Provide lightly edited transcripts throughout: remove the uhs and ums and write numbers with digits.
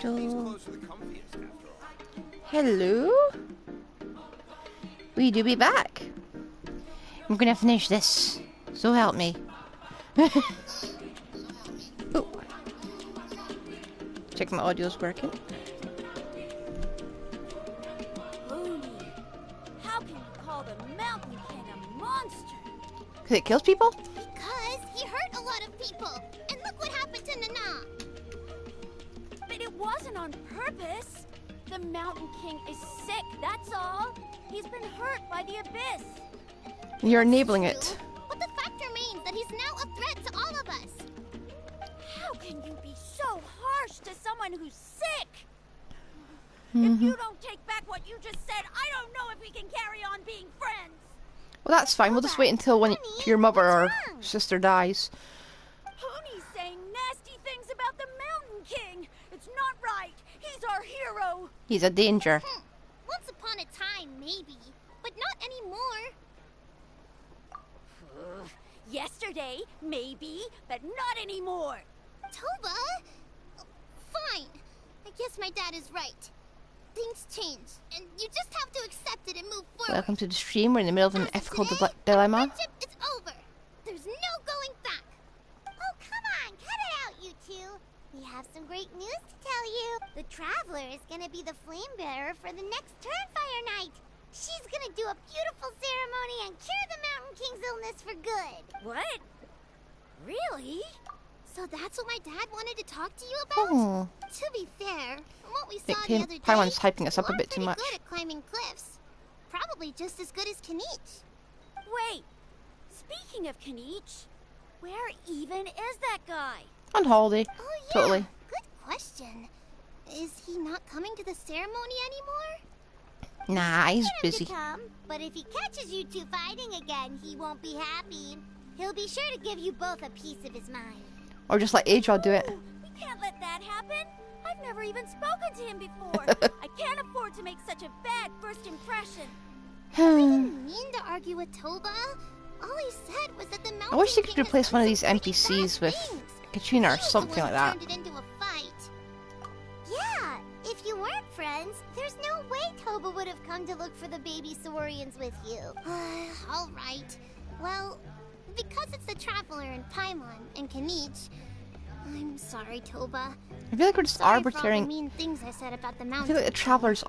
Angel. Hello? We do be back. I'm gonna finish this. So help me. Oh. Check my audio's working. How can you call the Mountain King a monster? Because it kills people? Because he hurt a lot of people. And look what happened to Nana. But it wasn't on purpose. The Mountain King is sick, that's all. He's been hurt by the abyss. You're enabling it. But the fact remains that he's now a threat to all of us. How can you be so harsh to someone who's sick? If you don't take back what you just said, I don't know if we can carry on being friends. Well, that's fine. We'll just wait until when your mother or sister dies. Pony's saying nasty things about the Mountain King. It's not right. He's our hero. He's a danger. Once upon a time, maybe. But not anymore. Yesterday, maybe, but not anymore. Toba? Fine. I guess my dad is right. Things change, and you just have to accept it and move forward. Welcome to the stream. We're in the middle of an ethical dilemma. Friendship is over. There's no going back. Oh, come on. Cut it out, you two. We have some great news to tell you. The Traveler is going to be the flame bearer for the next Turnfire night. She's going to do a beautiful ceremony and cure the Mountain King's illness for good. What? Really? So that's what my dad wanted to talk to you about? Oh. To be fair, from what we I think saw the other day, Paimon's hyping us up a you are bit too pretty much. good at climbing cliffs. Probably just as good as Kanich. Wait. Speaking of Kanich, where even is that guy? On holiday. Oh yeah, Totally. good question. Is he not coming to the ceremony anymore? Nah, he's Get him busy. to come, but if he catches you two fighting again, he won't be happy. He'll be sure to give you both a piece of his mind. Or just let Adriel do it. We can't let that happen. I've never even spoken to him before. I can't afford to make such a bad first impression. I didn't mean to argue with Toba. All he said was that the Mountain I wish they could King has replace done one of these some pretty NPCs bad with things. Katrina or He was the something one like that. who turned it into a fight. Yeah, if you weren't friends, there's no way Toba would have come to look for the baby Saurians with you. All right. Well, because it's the Traveler and Paimon and Kanich, I'm sorry, Toba. I feel like we're just Sorry for all the arbitrating. mean things I said about the I mountain. feel like the Traveler's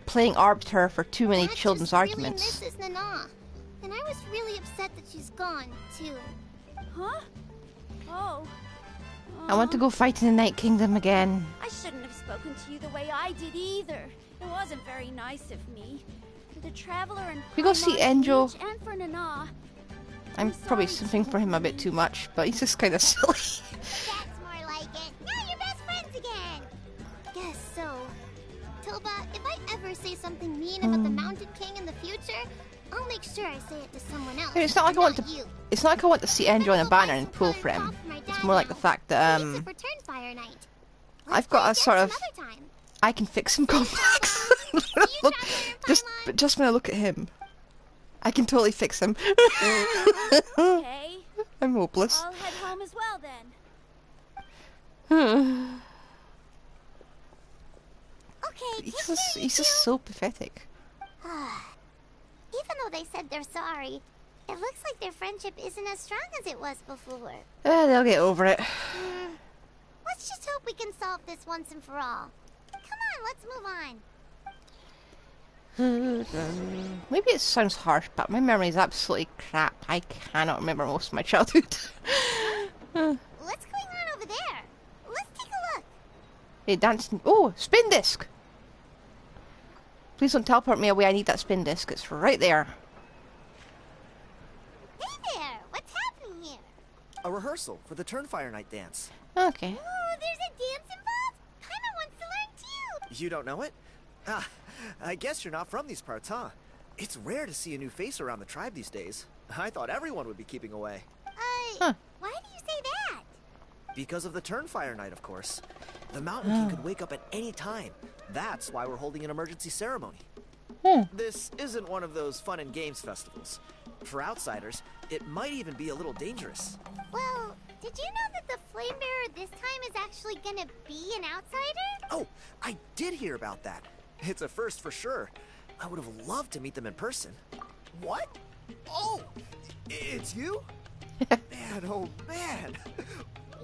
playing arbiter for too many Dad children's just arguments. really misses Nana. And I was really upset that she's gone, too. Huh? Oh. I want to go fight in the Night Kingdom again. I shouldn't have spoken to you the way I did either. It wasn't very nice of me. For the Traveler and We go see Paimon, Angel. Kanich, and for Nana. I'm probably sorry, simping for him a bit too much, but he's just kind of silly. That's more like it. Now you're best friends again. Guess so. Toba, if I ever say something mean about the Mountain King in the future, I'll make sure I say it to someone else. It's not like I want to. you. It's not like I want to see Angel on a banner and pull for him. It's more like the fact that For Turnfire night. I've got a sort of. Another time. I can fix some contacts. Look, just when I look at him, I can totally fix him. Okay. I'm hopeless. I'll head home as well then. Okay, He's just so pathetic. Even though they said they're sorry, it looks like their friendship isn't as strong as it was before. They'll get over it. Let's just hope we can solve this once and for all. Come on, let's move on. Maybe it sounds harsh, but my memory is absolutely crap. I cannot remember most of my childhood. What's going on over there? Let's take a look. Hey, dancing. Oh, spin disc! Please don't teleport me away. I need that spin disc. It's right there. Hey there, what's happening here? A rehearsal for the Turnfire night dance. Okay. Oh, there's a dance involved? Kinda wants to learn too. You don't know it? Ah, I guess you're not from these parts, huh? It's rare to see a new face around the tribe these days. I thought everyone would be keeping away. Why do you say that? Because of the Turnfire night, of course. The Mountain King could wake up at any time. That's why we're holding an emergency ceremony. This isn't one of those fun and games festivals. For outsiders, it might even be a little dangerous. Well, Did you know that the flame bearer this time is actually gonna be an outsider? Oh, I did hear about that. It's a first for sure. I would have loved to meet them in person. What? Oh, it's you? Man, oh man.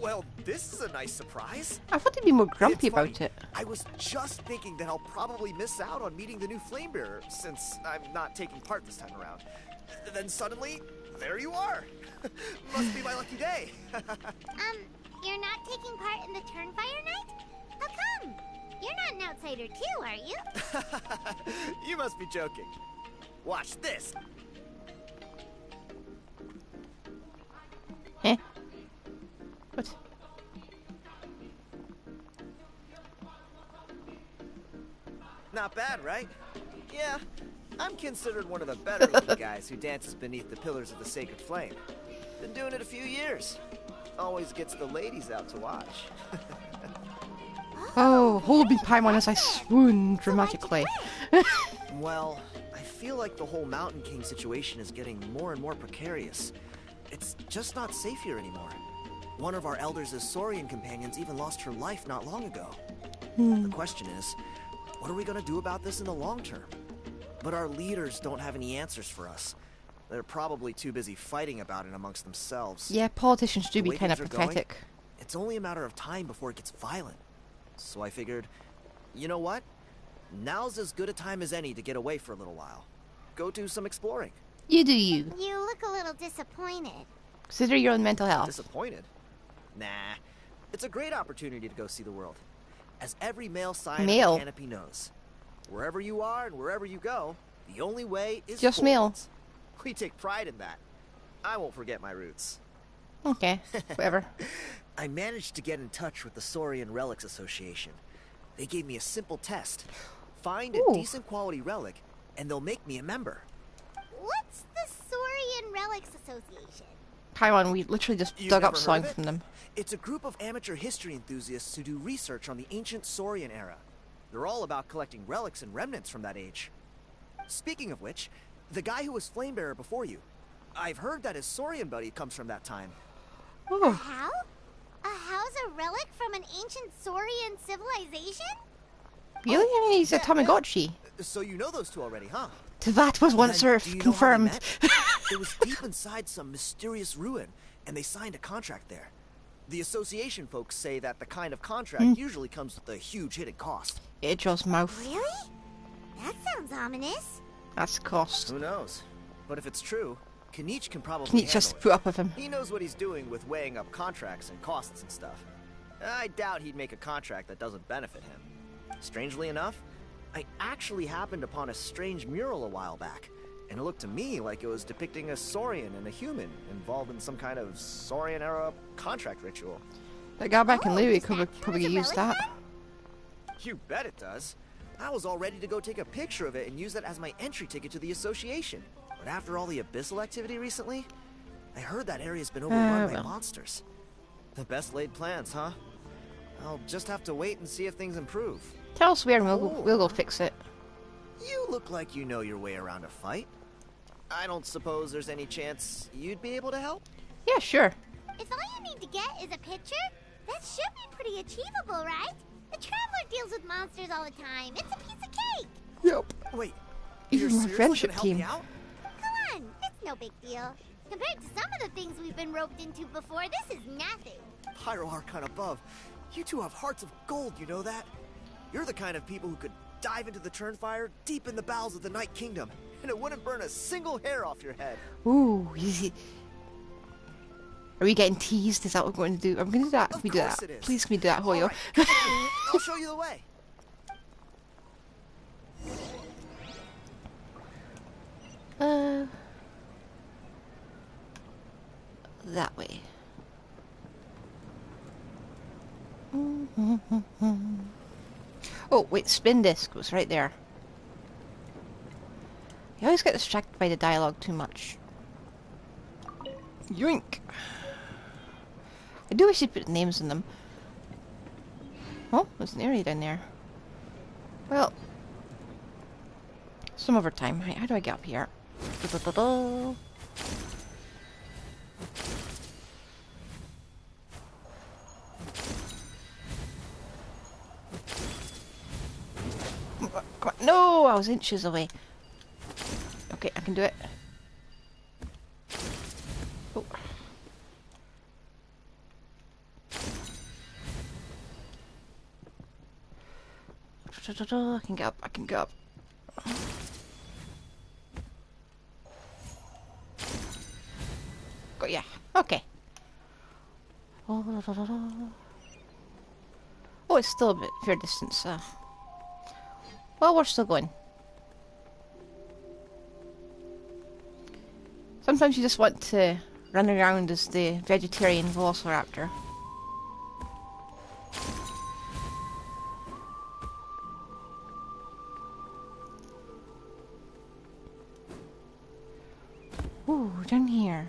Well, this is a nice surprise. I thought they'd be more grumpy It's funny. about it. I was just thinking that I'll probably miss out on meeting the new flame bearer since I'm not taking part this time around. Then suddenly, there you are. Must be my lucky day. You're not taking part in the Turnfire night? How come? You're not an outsider too, are you? You must be joking. Watch this. Eh? What? Not bad, right? Yeah, I'm considered one of the better looking guys who dances beneath the pillars of the sacred flame. Been doing it a few years. Always gets the ladies out to watch. Oh, hold me, Paimon, as I swoon dramatically. Well, I feel like the whole Mountain King situation is getting more and more precarious. It's just not safe here anymore. One of our elders' Saurian companions even lost her life not long ago. The question is, what are we gonna do about this in the long term? But our leaders don't have any answers for us. They're probably too busy fighting about it amongst themselves. Yeah, politicians do The be way kind of things are going, pathetic. It's only a matter of time before it gets violent. So I figured, you know what? Now's as good a time as any to get away for a little while. Go do some exploring. You do you. You look a little disappointed. Consider your own mental health. Disappointed? Nah. It's a great opportunity to go see the world. As every male scion of the canopy knows. Wherever you are and wherever you go, the only way is Just male. forwards. We take pride in that. I won't forget my roots. Okay, whatever. I managed to get in touch with the Saurian Relics Association. They gave me a simple test. Find a Ooh. decent quality relic, and they'll make me a member. What's the Saurian Relics Association? Paimon, we literally just You've dug up never heard song of it? from them. It's a group of amateur history enthusiasts who do research on the ancient Saurian era. They're all about collecting relics and remnants from that age. Speaking of which, the guy who was Flamebearer before you, I've heard that his Saurian buddy comes from that time. A Oh, how? A how's a relic from an ancient Saurian civilization? really? I mean, he's a Yeah, Tamagotchi. So you know those two already, huh? That was once Then, sort do of you know how they confirmed. met? It was deep inside some mysterious ruin, and they signed a contract there. The association folks say that the kind of contract usually comes with a huge hidden cost. Idril's mouth. Really? That sounds ominous. That's cost. Who knows? But if it's true, Kanich can probably Can you handle just it. put up with him? He knows what he's doing with weighing up contracts and costs and stuff. I doubt he'd make a contract that doesn't benefit him. Strangely enough, I actually happened upon a strange mural a while back, and it looked to me like it was depicting a Saurian and a human involved in some kind of Saurian-era contract ritual. That guy back in Oh, Louis does could that probably count as a use relic that. You bet it does. I was all ready to go take a picture of it and use it as my entry ticket to the association. But after all the abyssal activity recently, I heard that area's been overrun by well. monsters. The best laid plans, huh? I'll just have to wait and see if things improve. Tell us where and Oh. we'll go fix it. You look like you know your way around a fight. I don't suppose there's any chance you'd be able to help? Yeah, sure. If all you need to get is a picture, that should be pretty achievable, right? The Traveler deals with monsters all the time. It's a piece of cake. Yep. Wait, Even you're my seriously friendship gonna help team. me out? Come on, it's no big deal. Compared to some of the things we've been roped into before, this is nothing. Pyro Archon above. You two have hearts of gold, you know that? You're the kind of people who could dive into the Turnfire deep in the bowels of the Night Kingdom, and it wouldn't burn a single hair off your head. Ooh, easy. Are we getting teased? Is that what we're going to do? I'm going to do that. Of Can we do course that? it is. Please, can we do that, Hoyo? Alright, come with me. I'll show you the way. That way. Oh, wait, spin disc was right there. You always get distracted by the dialogue too much. Yoink! I do wish you'd put names in them. Oh, there's an area down there. Well, some other time. How do I get up here? Da-da-da-da. Come on. No, I was inches away. Okay, I can do it. Oh. I can get up, I can get up. Got ya. Okay. Oh, it's still a bit fair distance. Well, we're still going. Sometimes you just want to run around as the vegetarian velociraptor. Ooh, down here.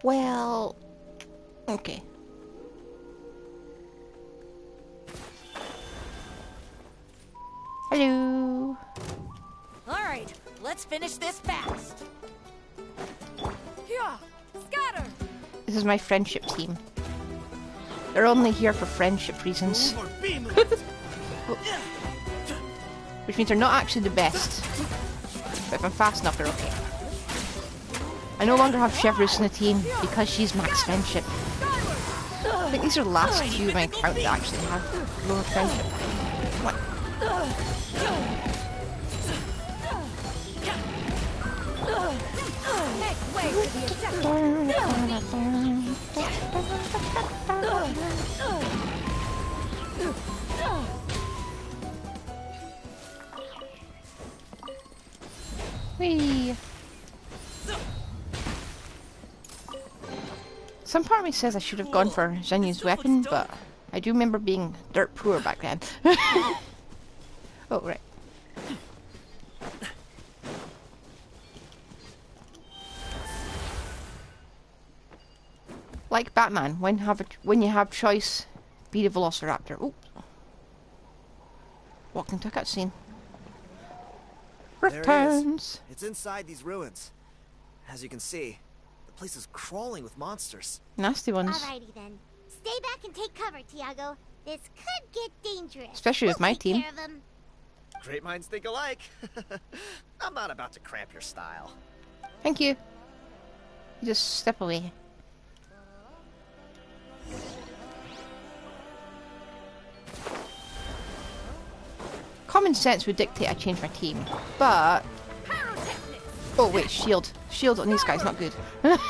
Well, okay. Hello. All right, let's finish this fast. Yeah, scatter. This is my friendship team. They're only here for friendship reasons. Which means they're not actually the best. But if I'm fast enough, they're okay. I no longer have Chevrus in the team because she's max friendship. I think these are the last two of my account that actually have lower friendship. What? Whee! Some part of me says I should have gone for Zhenyu's weapon, but I do remember being dirt poor back then. Oh, right. Like Batman, when you have choice, be the Velociraptor. Oh, walked into a cutscene. Returns. It's inside these ruins. As you can see, the place is crawling with monsters. Nasty ones. Alrighty then. Stay back and take cover, Tiago. This could get dangerous. Especially with my team. Care of 'em. Great minds think alike. I'm not about to cramp your style. Thank you. You just step away. Common sense would dictate I change my team, but... Oh wait, shield. Shield on these guys, not good. Shred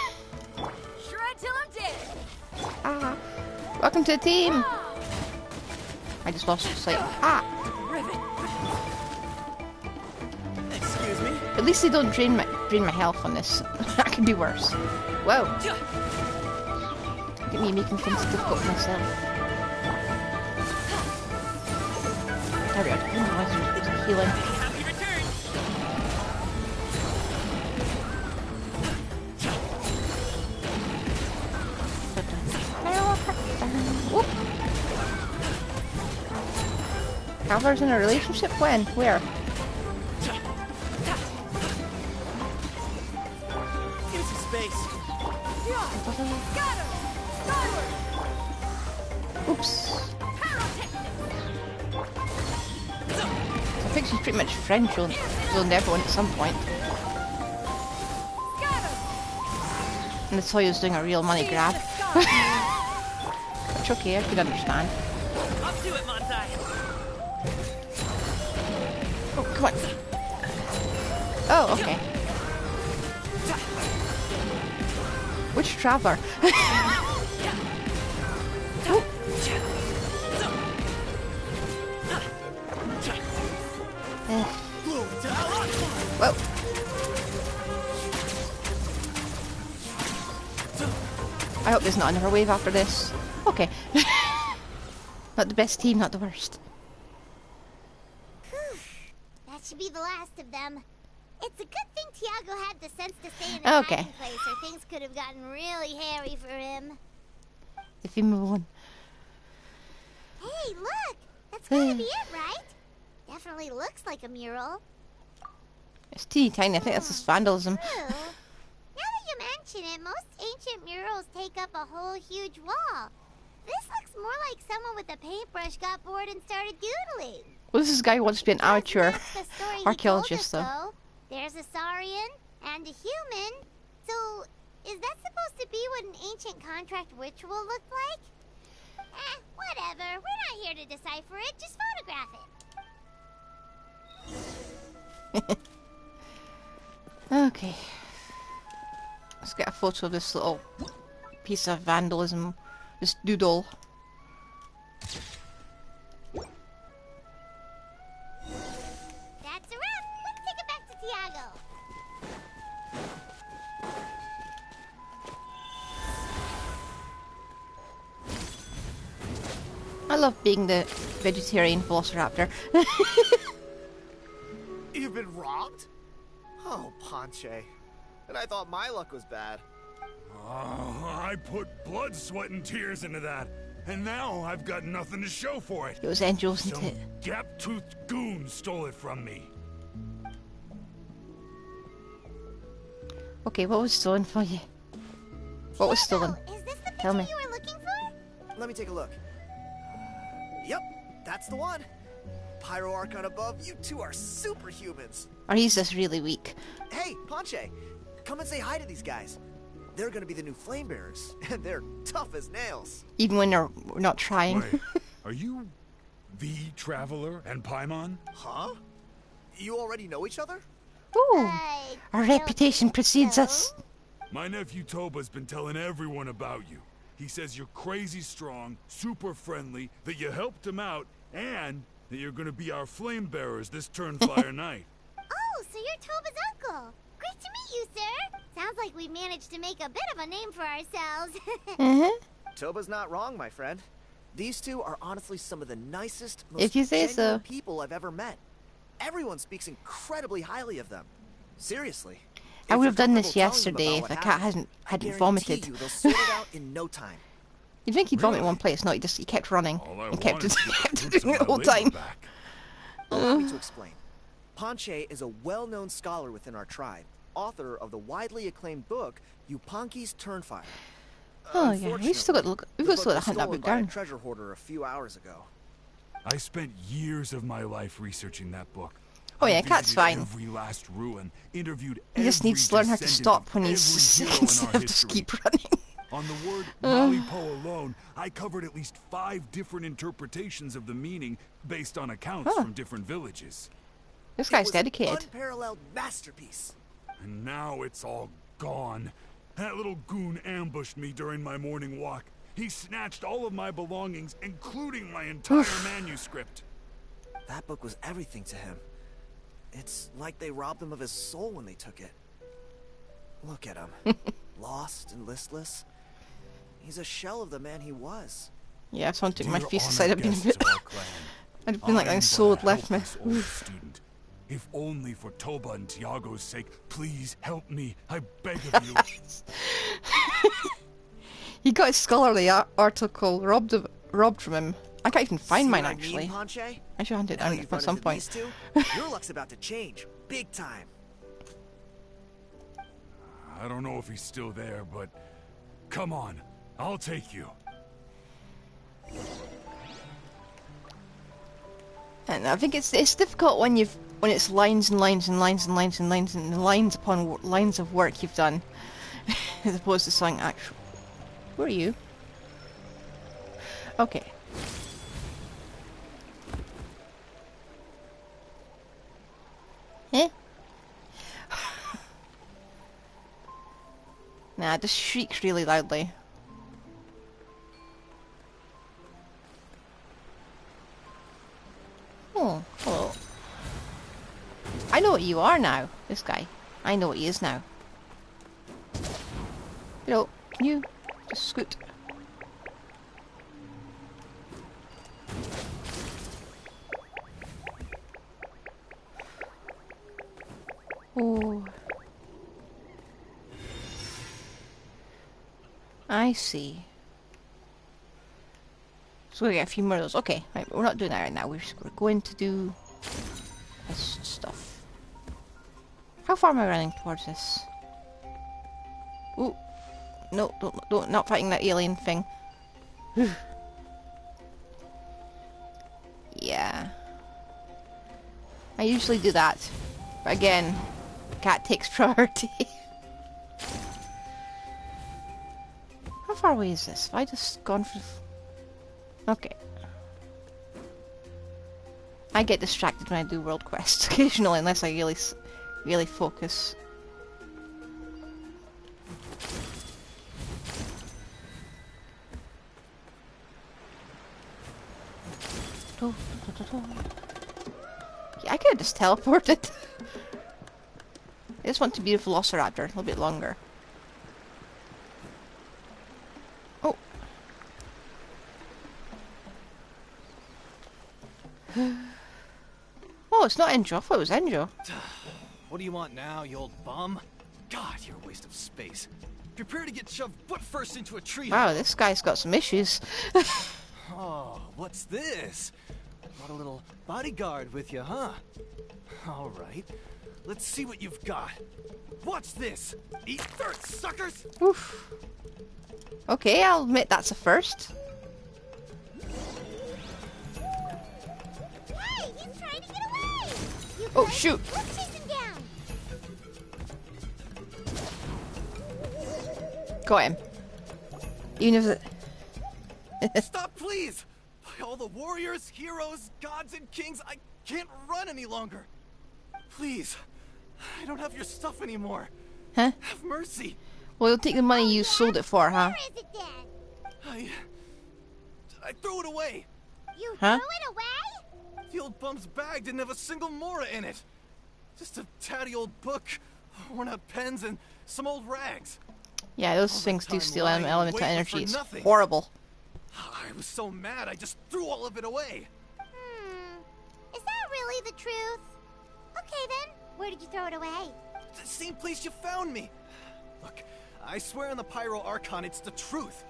till I'm dead. Ah. Welcome to the team! I just lost sight. Ah! Excuse me? At least they don't drain my health on this. That could be worse. Whoa! Look at me making things difficult for myself. There we go. Healing. Whoop. Traveler's in a relationship? When? Where? Give me some space. Oops. I think she's pretty much friend-zoned everyone at some point. And Latoya's doing a real money grab. Which okay, I could understand. Up to it, Montai. Oh, come on. Oh, okay. Which traveler? Whoa. I hope there's not another wave after this. Okay. Not the best team, not the worst. That should be the last of them. It's a good thing Tiago had the sense to stay in a Okay. hiding place, or things could have gotten really hairy for him. If you move on. Hey, look! That's gotta be it, right? Definitely looks like a mural. It's teeny tiny, I think that's just vandalism. True. Now that you mention it, most ancient murals take up a whole huge wall. This looks more like someone with a paintbrush got bored and started doodling. Well, this guy wants to be an amateur That's the story he archaeologist, told us, though. There's a saurian and a human. So, is that supposed to be what an ancient contract ritual looked like? Whatever. We're not here to decipher it. Just photograph it. Okay. Let's get a photo of this little piece of vandalism. This doodle. That's a wrap. Let's take it back to Tiago. I love being the vegetarian velociraptor. You've been robbed? Oh, Ponche. And I thought my luck was bad. Oh, I put blood, sweat, and tears into that, and now I've got nothing to show for it. It was angels, isn't Some it? gap-toothed goon stole it from me. Okay, what was stolen for you? What was stolen? Is this the Tell picture me. you were looking for? Let me take a look. Yep, that's the one. Pyro Archon above, you two are superhumans. Or he's just really weak. Hey, Ponche, come and say hi to these guys. They're gonna be the new flame bearers, and they're tough as nails. Even when they're not trying. Wait, are you the Traveler and Paimon? Huh? You already know each other? Ooh, I our don't reputation think precedes so. us. My nephew Toba's been telling everyone about you. He says you're crazy strong, super friendly, that you helped him out, and that you're gonna be our flame bearers this Turnfire night. Oh, so you're Toba's uncle. Great to meet you, sir. Sounds like we managed to make a bit of a name for ourselves. Toba's not wrong, my friend. These two are honestly some of the nicest, most If you say genuine so. people I've ever met. Everyone speaks incredibly highly of them. Seriously. I If would you're have done this comfortable telling yesterday them if about the what cat happened, hadn't I vomited. guarantee you they'll sort it out in no time. You'd think he'd vomit in Really? one place. No, he kept running. All I He kept, wanted was the kept fruits doing of it the my whole labor time. back. Allow me to explain. Ponche is a well-known scholar within our tribe, author of the widely acclaimed book Yupanqui's Turnfire. Oh yeah, we've still got to look. We've the still got book to hunt was that stolen book by a down. treasure hoarder a few hours ago. I spent years of my life researching that book. Oh yeah, I Cat's visited fine. Every last ruin, interviewed He just every needs to learn how to descendant stop of when he's every sick hero in instead our of just history. keep running. On the word Malipo alone, I covered at least 5 different interpretations of the meaning based on accounts Huh. from different villages. This It guy's was dedicated. An unparalleled masterpiece. And now it's all gone. That little goon ambushed me during my morning walk. He snatched all of my belongings, including my entire manuscript. That book was everything to him. It's like they robbed him of his soul when they took it. Look at him. Lost and listless. He's a shell of the man he was. Yeah, if someone took my Dear face aside, I'd honored been a guests bit. of our clan, I'd have been like, I am my soul but had a left me. helpless old student. If only for Toba and Tiago's sake, please help me. I beg of you. He got his scholarly article robbed from him. I can't even find See mine what I mean, actually. Ponche? I should hunt it Now down you've at run some into point. these two, your luck's about to change. Big time. I don't know if he's still there, but come on, I'll take you. And I think it's difficult when it's lines and lines and lines and lines and lines and lines upon lines of work you've done, as opposed to something actual. Where are you? Okay. Eh? Nah, it just shrieks really loudly. Oh, hello. I know what you are now, this guy. I know what he is now. Hello, can you just scoot? Oh. I see. So we get a few more of those. Okay, right, we're not doing that right now. We're going to do this stuff. How far am I running towards this? Ooh. No, don't, not fighting that alien thing. Yeah. I usually do that. But again, cat takes priority. How far away is this? Have I just gone for... Okay. I get distracted when I do world quests occasionally, unless I really focus. Yeah, I could have just teleported. I just want to be a velociraptor a little bit longer. Oh. Oh, it's not Enjo. I thought it was Enjo. What do you want now, you old bum? God, you're a waste of space. Prepare to get shoved butt first into a tree. Wow, this guy's got some issues. Oh, what's this? Brought a little bodyguard with you, huh? All right. Let's see what you've got. Watch this. Eat dirt, suckers! Oof. Okay, I'll admit that's a first. Hey, he's trying to get away! You Oh, guys, shoot. let's chase him down! Got him. Even if it... Stop, please! By all the warriors, heroes, gods, and kings, I can't run any longer. Please, I don't have your stuff anymore. Huh? Have mercy. Well, you'll take the money you sold it for, huh? Where is it then? I threw it away. You Huh? threw it away? The old bum's bag didn't have a single mora in it. Just a tatty old book, worn out pens, and some old rags. Yeah, those All things that do time steal lying elemental waiting energy. for It's nothing. horrible. I was so mad, I just threw all of it away. Is that really the truth? Okay then, where did you throw it away? The same place you found me. Look, I swear on the Pyro Archon it's the truth.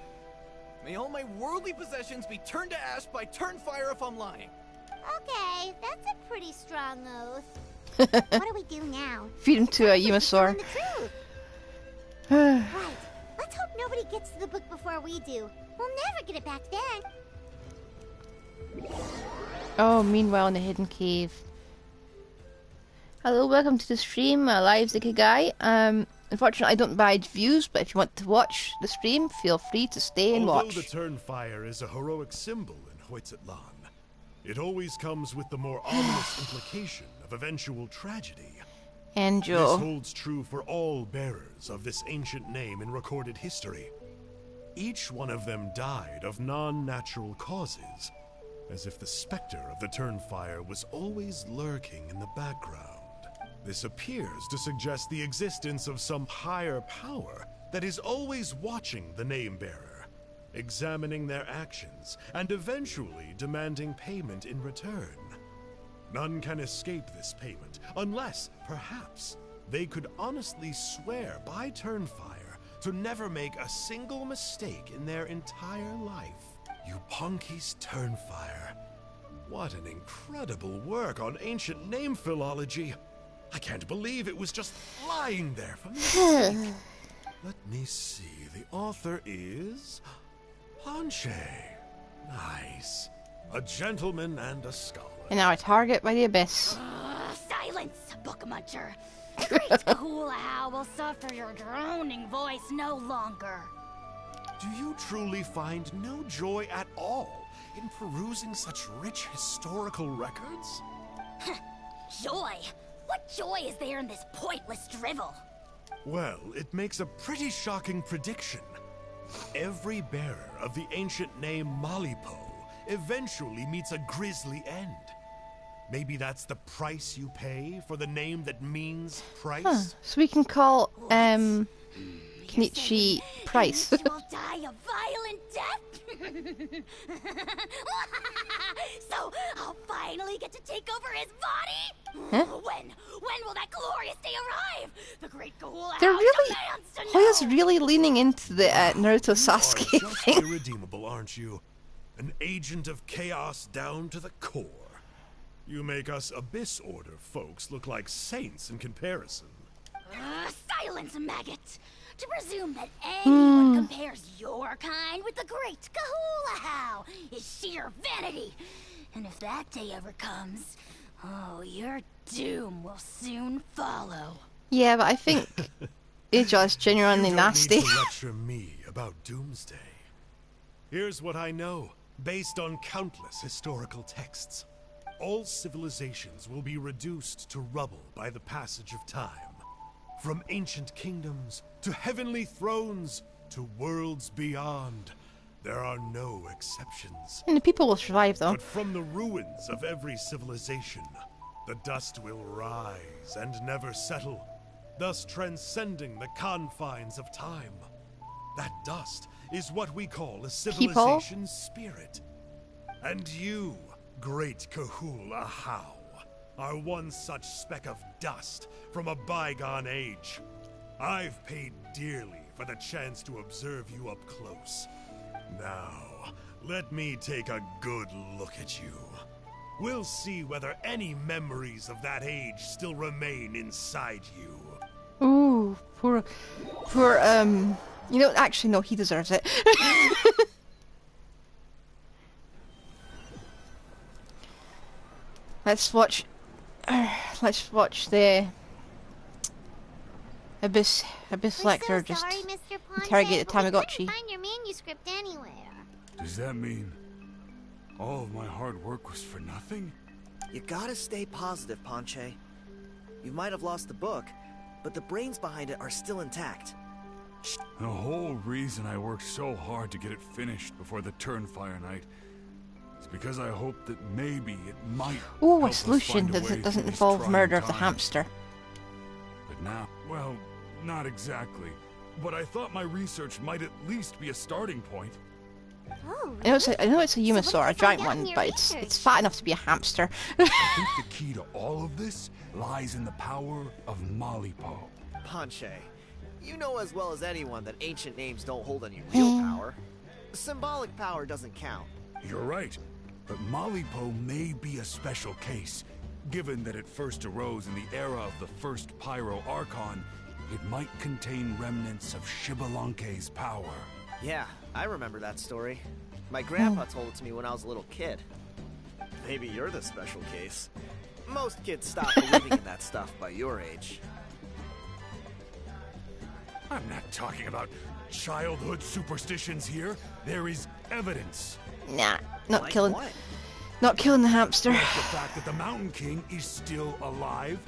May all my worldly possessions be turned to ash by Turnfire if I'm lying. Okay, that's a pretty strong oath. What do we do now? Feed him to a Telling Yumasaur. the truth. Right. Let's hope nobody gets to the book before we do. We'll never get it back then. Oh, meanwhile in the hidden cave. Hello, welcome to the stream. Live's the guy. Unfortunately, I don't buy views, but if you want to watch the stream, feel free to stay and Although watch. the Turnfire is a heroic symbol in Hoytzatlan, it always comes with the more ominous implication of eventual tragedy. And This Joe. holds true for all bearers of this ancient name in recorded history. Each one of them died of non-natural causes, as if the specter of the Turnfire was always lurking in the background. This appears to suggest the existence of some higher power that is always watching the name-bearer, examining their actions, and eventually demanding payment in return. None can escape this payment, unless, perhaps, they could honestly swear by Turnfire to never make a single mistake in their entire life. Yupanqui's Turnfire. What an incredible work on ancient name philology. I can't believe it was just lying there for me. Let me see. The author is... Planche. Nice. A gentleman and a scholar. And now a target by the abyss. Silence, book muncher. The great Kahula will suffer your droning voice no longer. Do you truly find no joy at all in perusing such rich historical records? Joy? What joy is there in this pointless drivel? Well, it makes a pretty shocking prediction. Every bearer of the ancient name Malipo eventually meets a grisly end. Maybe that's the price you pay for the name that means price? Huh. So we can call Kenichi Price. You will die a violent death? So I'll finally get to take over his body? Huh? When will that glorious day arrive? The great Kahula They're House really... demands to know. Hoya's really leaning into the Naruto Sasuke You are just thing. irredeemable, aren't you? An agent of chaos down to the core. You make us Abyss Order folks look like saints in comparison. Silence, maggot! To presume that anyone compares your kind with the great Kahula How is sheer vanity. And if that day ever comes, oh, your doom will soon follow. Yeah, but I think Aja is genuinely nasty. You don't need to lecture me about Doomsday. Here's what I know, based on countless historical texts. All civilizations will be reduced to rubble by the passage of time. From ancient kingdoms, to heavenly thrones, to worlds beyond. There are no exceptions. And the people will survive, though. But from the ruins of every civilization, the dust will rise and never settle, thus transcending the confines of time. That dust is what we call a civilization's spirit. And you, great Kahul Ahau, are one such speck of dust from a bygone age. I've paid dearly for the chance to observe you up close. Now, let me take a good look at you. We'll see whether any memories of that age still remain inside you. Ooh, poor, you know, actually, no, he deserves it. Let's watch the Abyss Lector just sorry, Mr. Ponce, interrogate the but we Tamagotchi. couldn't find your manuscript anywhere. Does that mean all of my hard work was for nothing? You gotta stay positive, Ponce. You might have lost the book, but the brains behind it are still intact. The whole reason I worked so hard to get it finished before the Turnfire night is because I hoped that maybe it might Ooh, help a us solution find a that way doesn't through these involve trying murder of the times. hamster. But now, well, not exactly. But I thought my research might at least be a starting point. Oh, I know it's a So what Humasaur, a did you find giant out in one, your but research? it's fat enough to be a hamster. I think the key to all of this lies in the power of Malipo. Ponce, you know as well as anyone that ancient names don't hold any real power. Symbolic power doesn't count. You're right, but Malipo may be a special case. Given that it first arose in the era of the first Pyro Archon, it might contain remnants of Xbalanque's power. Yeah, I remember that story. My grandpa told it to me when I was a little kid. Maybe you're the special case. Most kids stop believing in that stuff by your age. I'm not talking about childhood superstitions here. There is evidence. Nah, not Like killing, what? not killing the hamster. Like the fact that the Mountain King is still alive.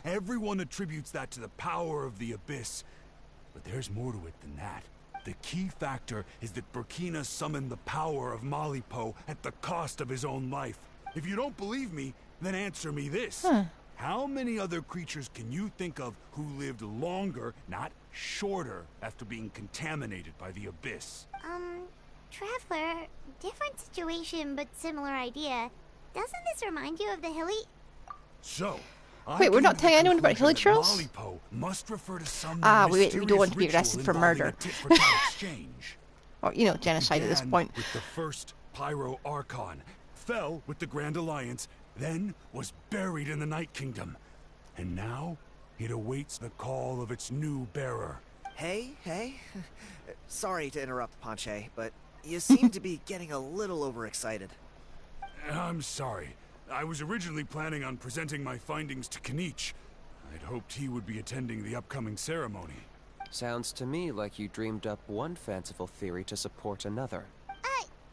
Everyone attributes that to the power of the Abyss. But there's more to it than that. The key factor is that Burkina summoned the power of Malipo at the cost of his own life. If you don't believe me, then answer me this. How many other creatures can you think of who lived longer, not shorter, after being contaminated by the Abyss? Traveler, different situation but similar idea. Doesn't this remind you of the hilly... So, Wait, we're not telling anyone about Hilly Trails? Malipo must refer to some We don't want to be mysterious arrested ritual for murder. involving a tit-for-tat exchange. Or, you know, genocide at this Began point. with the first Pyro Archon, fell with the Grand Alliance, then was buried in the Night Kingdom. And now, it awaits the call of its new bearer. Hey. Sorry to interrupt, Ponce, but you seem to be getting a little overexcited. I'm sorry. I was originally planning on presenting my findings to Kanich. I'd hoped he would be attending the upcoming ceremony. Sounds to me like you dreamed up one fanciful theory to support another.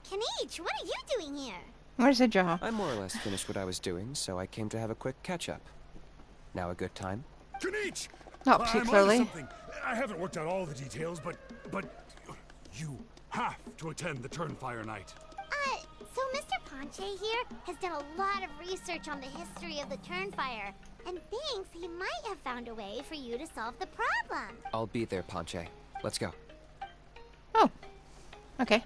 Kanich, what are you doing here? Where's Aja? I more or less finished what I was doing, so I came to have a quick catch-up. Now a good time? Kanich! Not I'm onto particularly. something. I haven't worked out all the details, but you have to attend the Turnfire night. So Mr. Ponce here has done a lot of research on the history of the Turnfire, and thinks he might have found a way for you to solve the problem. I'll be there, Ponce. Let's go. Oh, okay.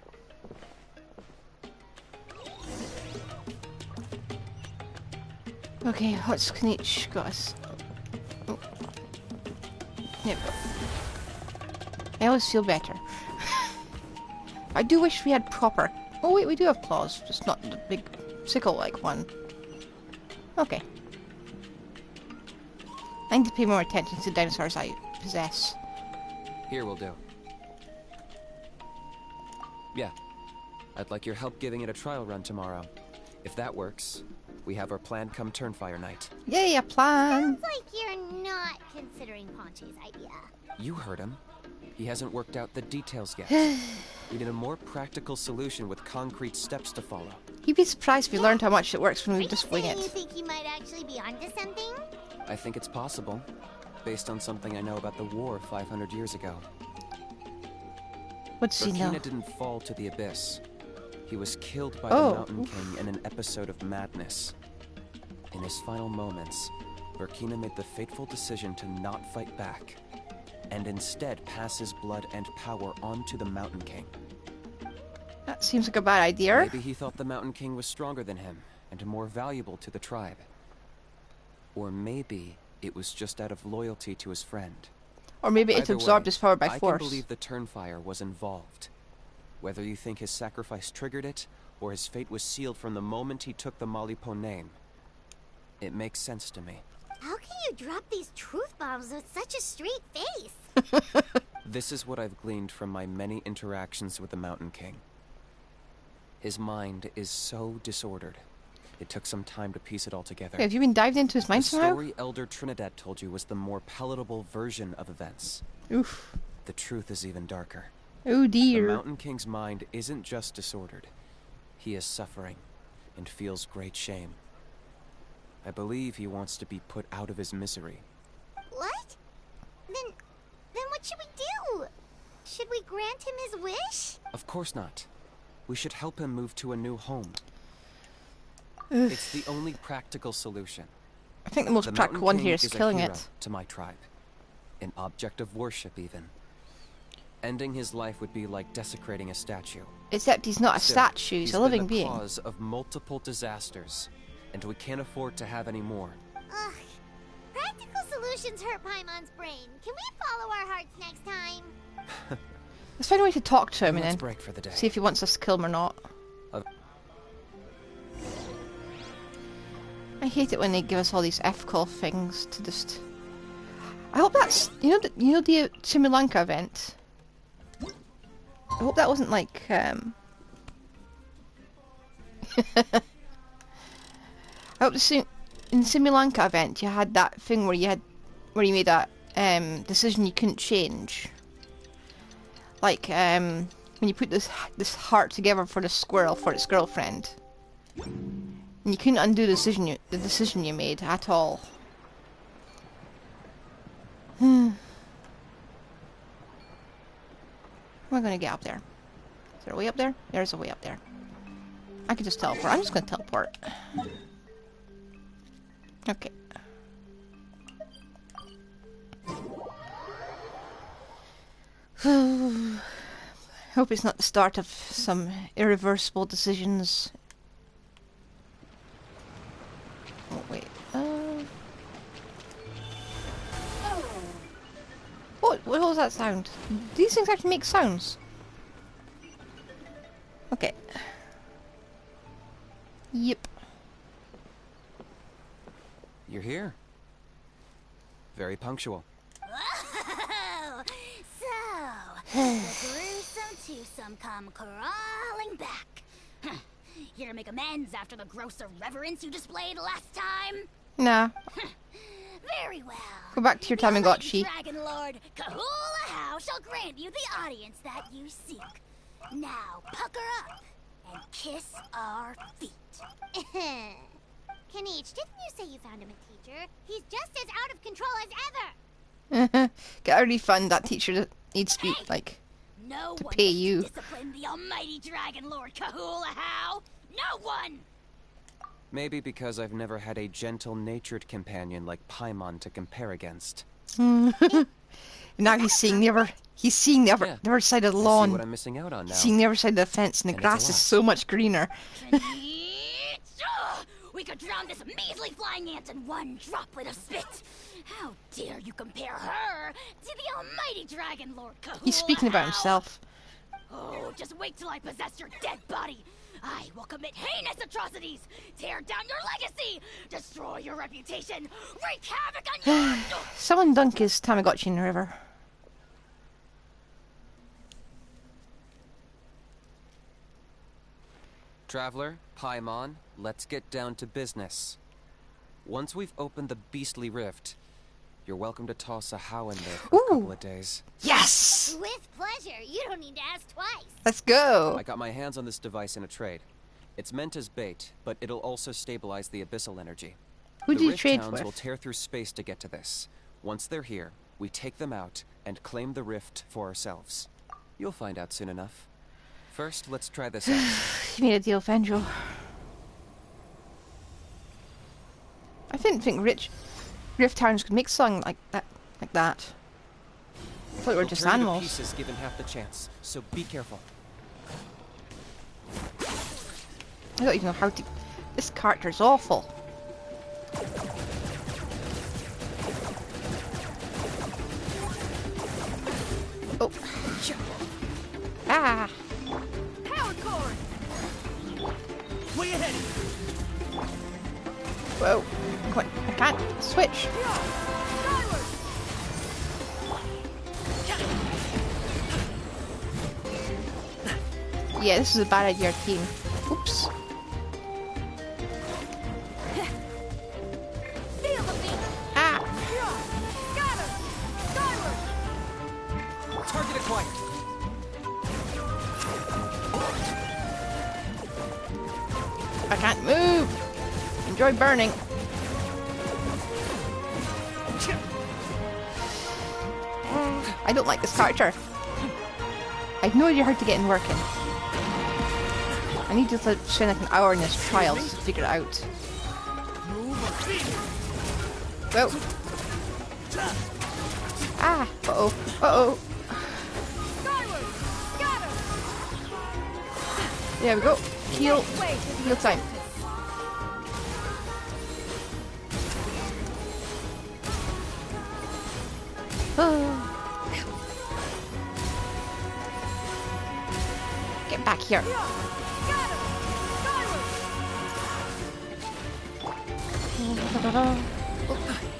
Okay, what's Kanich got us? Oh. Yep. I always feel better. I do wish we had proper... Oh wait, we do have claws, just not the big sickle-like one. Okay. I need to pay more attention to the dinosaurs I possess. Here will do. Yeah. I'd like your help giving it a trial run tomorrow. If that works, we have our plan come Turnfire night. Yay, a plan! Sounds like you're not considering Ponche's idea. You heard him. He hasn't worked out the details yet. We need a more practical solution with concrete steps to follow. You'd be surprised if you learned how much it works when we just wing it. You think he might actually be onto something? I think it's possible, based on something I know about the war 500 years ago. What does he know? Burkina didn't fall to the abyss. He was killed by Oh. the Mountain King in an episode of madness. In his final moments, Burkina made the fateful decision to not fight back, and instead pass his blood and power on to the Mountain King. That seems like a bad idea. Maybe he thought the Mountain King was stronger than him, and more valuable to the tribe. Or maybe it was just out of loyalty to his friend. Or maybe it Either absorbed way, his power by I force. can believe the Turnfire was involved. Whether you think his sacrifice triggered it, or his fate was sealed from the moment he took the Malipo name, it makes sense to me. How can you drop these truth bombs with such a straight face? This is what I've gleaned from my many interactions with the Mountain King. His mind is so disordered. It took some time to piece it all together. Have you been dived into his mind The somehow? story Elder Trinidad told you was the more palatable version of events. Oof. The truth is even darker. Oh The dear. Mountain King's mind isn't just disordered. He is suffering and feels great shame. I believe he wants to be put out of his misery. What? Then what should we do? Should we grant him his wish? Of course not. We should help him move to a new home. It's the only practical solution. I think the most The practical Mountain one King here is a killing hero it. to my tribe. An object of worship, even. Ending his life would be like desecrating a statue. Except he's not a Still, statue, he's a living been the being. cause of multiple disasters, and we can't afford to have any more. Ugh. Practical solutions hurt Paimon's brain. Can we follow our hearts next time? Let's find a way to talk to him and Let's then break for the day. see if he wants us to kill him or not. I hate it when they give us all these F-call things to just... I hope that's... You know the Sri Lanka event? I hope that wasn't like, I hope in the Sri Lanka event you had that thing where you made that decision you couldn't change. Like, when you put this heart together for the squirrel for its girlfriend. And you couldn't undo the decision you made at all. How am I gonna get up there? Is there a way up there? There's a way up there. I could just teleport. I'm just gonna teleport. Okay. Hope it's not the start of some irreversible decisions. Oh wait. What was that sound? These things actually make sounds. Okay. Yep. You're here. Very punctual. Whoa! So, the gruesome twosome come crawling back. Here to make amends after the gross irreverence you displayed last time? Nah. Very well. Go back to your Tamagotchi. Dragon Lord Kahula How shall grant you the audience that you seek. Now, pucker up and kiss our feet. Kanichi, didn't you say you found him a teacher? He's just as out of control as ever. Get a refund. That teacher that needs to be like No to one pay gets you. discipline the almighty Dragon Lord Kahula How. No one. Maybe because I've never had a gentle-natured companion like Paimon to compare against. Now he's seeing the other. He's seeing the other, Yeah. the other side of the See lawn. what I'm missing out on now. He's seeing the other side of the fence, and the And it's grass a is lot. so much greener. Kanichi! We could drown this measly flying ant in one droplet of spit. How dare you compare her to the almighty Dragon Lord Kahula He's speaking about How? himself. Oh, just wait till I possess your dead body. I will commit heinous atrocities, tear down your legacy, destroy your reputation, wreak havoc on your... Someone dunk his Tamagotchi in the river. Traveler, Paimon, let's get down to business. Once we've opened the beastly rift, you're welcome to toss a how in there for a couple of days. Yes! With pleasure. You don't need to ask twice. Let's go! I got my hands on this device in a trade. It's meant as bait, but it'll also stabilize the abyssal energy. Who do you Rift trade towns with? will tear through space to get to this. Once they're here, we take them out and claim the rift for ourselves. You'll find out soon enough. First, let's try this out. You made a deal with Angel. I didn't think Rift Towns could make something like that. I thought they were We'll just turn you to animals. pieces given half the chance, so be careful. I don't even know how to... This character's awful. Oh. Ah. Power cord! Way ahead! Whoa. Come on. I can't switch. Yeah, this is a bad idea, team. Oops. Ah. Target acquired. I can't move. Enjoy burning. I don't like this character. I have no idea how to get in working. I need to spend like an hour in this trial to figure it out. Whoa. Ah. Uh-oh. Uh-oh. There we go. Heal. Heal time. Get back here.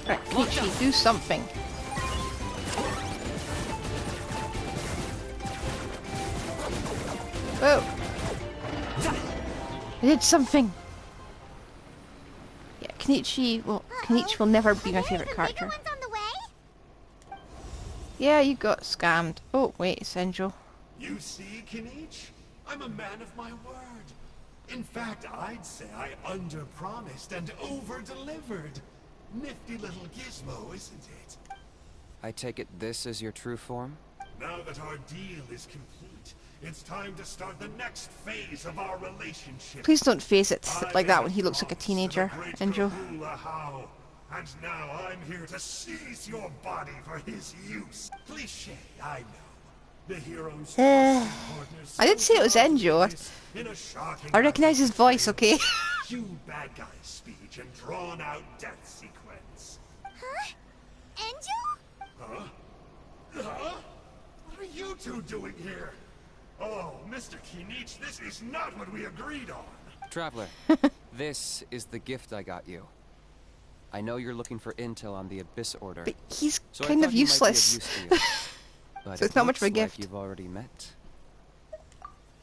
Right, Peachy, do something. Whoa! I did something! Yeah, Kenichi will never be my favourite character. One's on the way? Yeah, you got scammed. Oh, wait, it's Angel. You see, Kinich? I'm a man of my word. In fact, I'd say I under-promised and over-delivered. Nifty little gizmo, isn't it? I take it this is your true form? Now that our deal is complete, it's time to start the next phase of our relationship. Please don't face it like that when he looks like a teenager, Angel. And now I'm here to seize your body for his use. Cliché, I know. The hero's I didn't say it was Angel. I recognize his voice, okay? Cue bad guy's speech and drawn out death sequence. Huh? Angel? Huh? Huh? What are you two doing here? Oh, Mr. Kinich, this is not what we agreed on. Traveler, this is the gift I got you. I know you're looking for intel on the Abyss Order. But he's so kind of he might be useless. use to you. But So it's not much of a looks like gift. you've already met.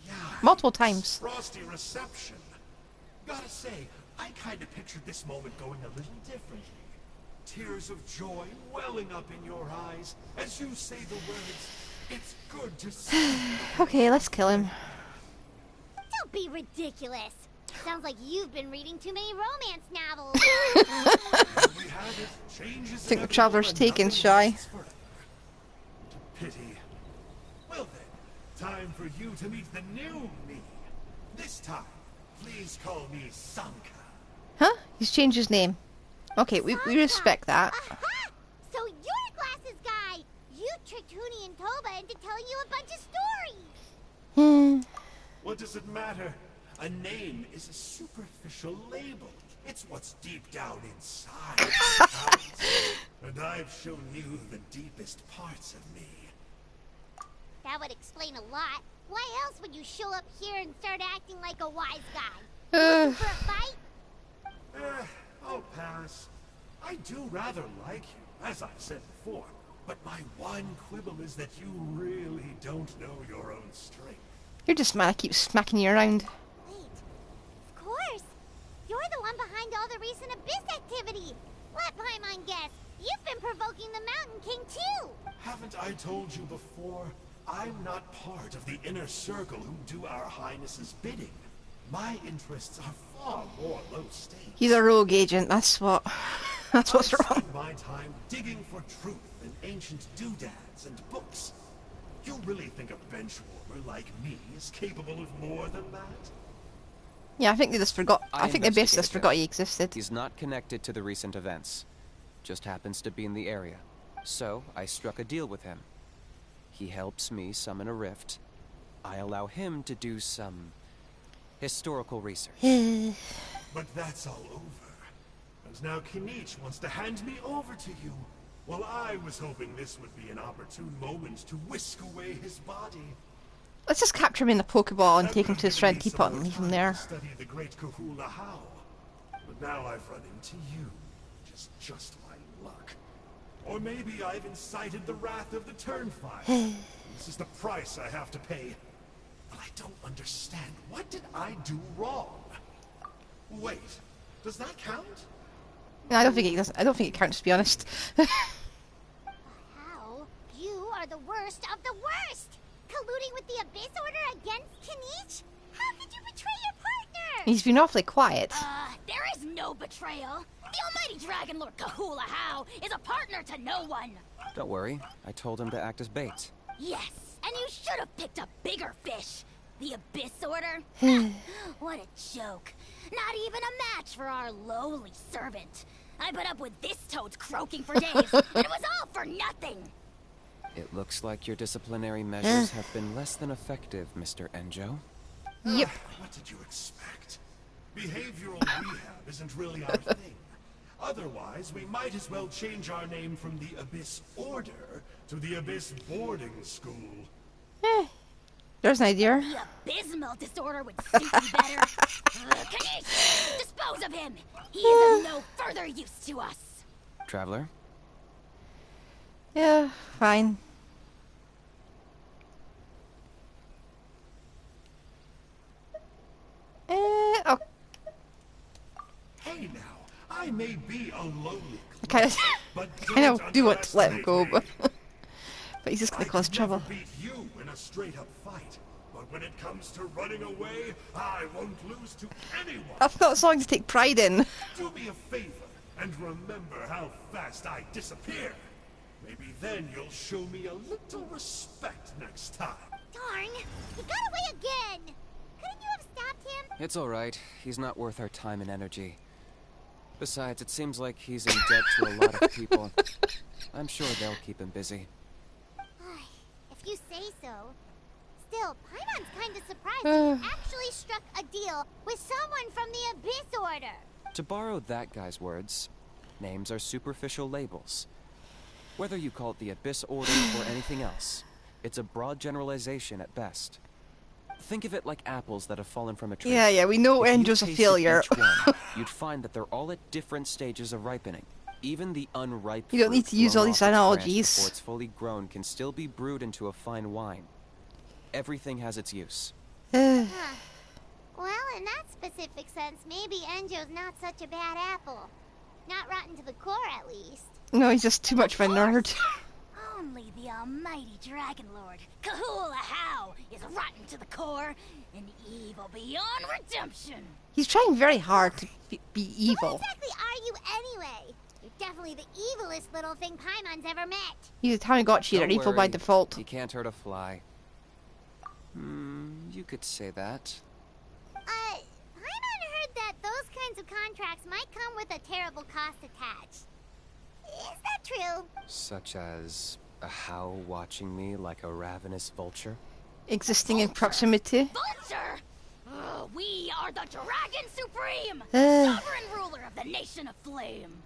Yeah, Multiple times. frosty reception. Gotta say, I kind of pictured this moment going a little differently. Tears of joy welling up in your eyes as you say the words, "It's good to see you." Okay, let's kill him. Don't be ridiculous. Sounds like you've been reading too many romance novels. We have it. Change is Think the inevitable traveler's and taken, nothing shy. lasts forever. Pity. Well then, time for you to meet the new me. This time, please call me Sanka. Huh? He's changed his name. Okay, we respect that. Aha! So you're the glasses guy. You tricked Huni and Toba into telling you a bunch of stories. What does it matter? A name is a superficial label. It's what's deep down inside. that counts. And I've shown you the deepest parts of me. That would explain a lot. Why else would you show up here and start acting like a wise guy? Uh. Looking for a fight? I'll pass. I do rather like you, as I've said before. But my one quibble is that you really don't know your own strength. You're just mad I keep smacking you around. Wait, You're the one behind all the recent Abyss activity. Let Paimon guess. You've been provoking the Mountain King too. Haven't I told you before? I'm not part of the inner circle who do our Highness's bidding. My interests are far more low stakes. He's a rogue agent, that's what... that's what's wrong. I spend my time digging for truth in ancient doodads and books. You really think a benchwarmer like me is capable of more than that? Yeah, I think they just forgot... I think the Abyss just forgot he existed. He's not connected to the recent events. Just happens to be in the area. So, I struck a deal with him. He helps me summon a rift. I allow him to do some... historical research. But that's all over. And now Kinich wants to hand me over to you. Well, I was hoping this would be an opportune moment to whisk away his body. Let's just capture him in the Pokeball and take him to the Shred Teapot and leave him there. Study the great Kahula How. But now I've run into you. Just my luck. Or maybe I've incited the wrath of the Turnfire. This is the price I have to pay. But I don't understand. What did I do wrong? Wait, does that count? No, I don't think it does. I don't think it counts, to be honest. How? You are the worst of the worst! Colluding with the Abyss Order against Kinich? How could you betray your partner? He's been awfully quiet. There is no betrayal. The almighty Dragon Lord Kahula How is a partner to no one. Don't worry, I told him to act as bait. Yes, and you should have picked a bigger fish. The Abyss Order? What a joke. Not even a match for our lowly servant. I put up with this toad's croaking for days, and it was all for nothing. It looks like your disciplinary measures have been less than effective, Mr. Enjo. Yep. What did you expect? Behavioral rehab isn't really our thing. Otherwise, we might as well change our name from the Abyss Order to the Abyss Boarding School. There's an idea. The abysmal disorder would suit you better. Kanish, dispose of him. He is of no further use to us. Traveler? Yeah, fine. Oh. Hey now, I may be a lowly Kind of, but kind of do want to let him go, but he's just gonna cause trouble. I could never beat you in a straight-up fight, but when it comes to running away, I won't lose to anyone. That's not a song to take pride in. Do me a favor and remember how fast I disappear. Maybe then you'll show me a little respect next time. Darn! He got away again! Couldn't you have stopped him? It's alright. He's not worth our time and energy. Besides, it seems like he's in debt to a lot of people. I'm sure they'll keep him busy. If you say so. Still, Paimon's kind of surprised that you actually struck a deal with someone from the Abyss Order. To borrow that guy's words, names are superficial labels. Whether you call it the Abyss Order or anything else, it's a broad generalization at best. Think of it like apples that have fallen from a tree. Yeah, we know Enjo's a failure. You'd find that they're all at different stages of ripening. Even the unripe You don't need to use all these analogies. Before it's fully grown can still be brewed into a fine wine. Everything has its use. Well, in that specific sense, maybe Enjo's not such a bad apple. Not rotten to the core, at least. No, he's just too much of a nerd. Only the almighty Dragon Lord Kahula How is rotten to the core and evil beyond redemption. He's trying very hard to be evil. What exactly are you anyway? You're definitely the evilest little thing Paimon's ever met. He's a Tamagotchi, they're evil by default. He can't hurt a fly. You could say that. Paimon heard that those kinds of contracts might come with a terrible cost attached. Is that true? Such as a How watching me like a ravenous vulture? Existing in proximity. Vulture! We are the Dragon Supreme! Sovereign ruler of the Nation of Flame!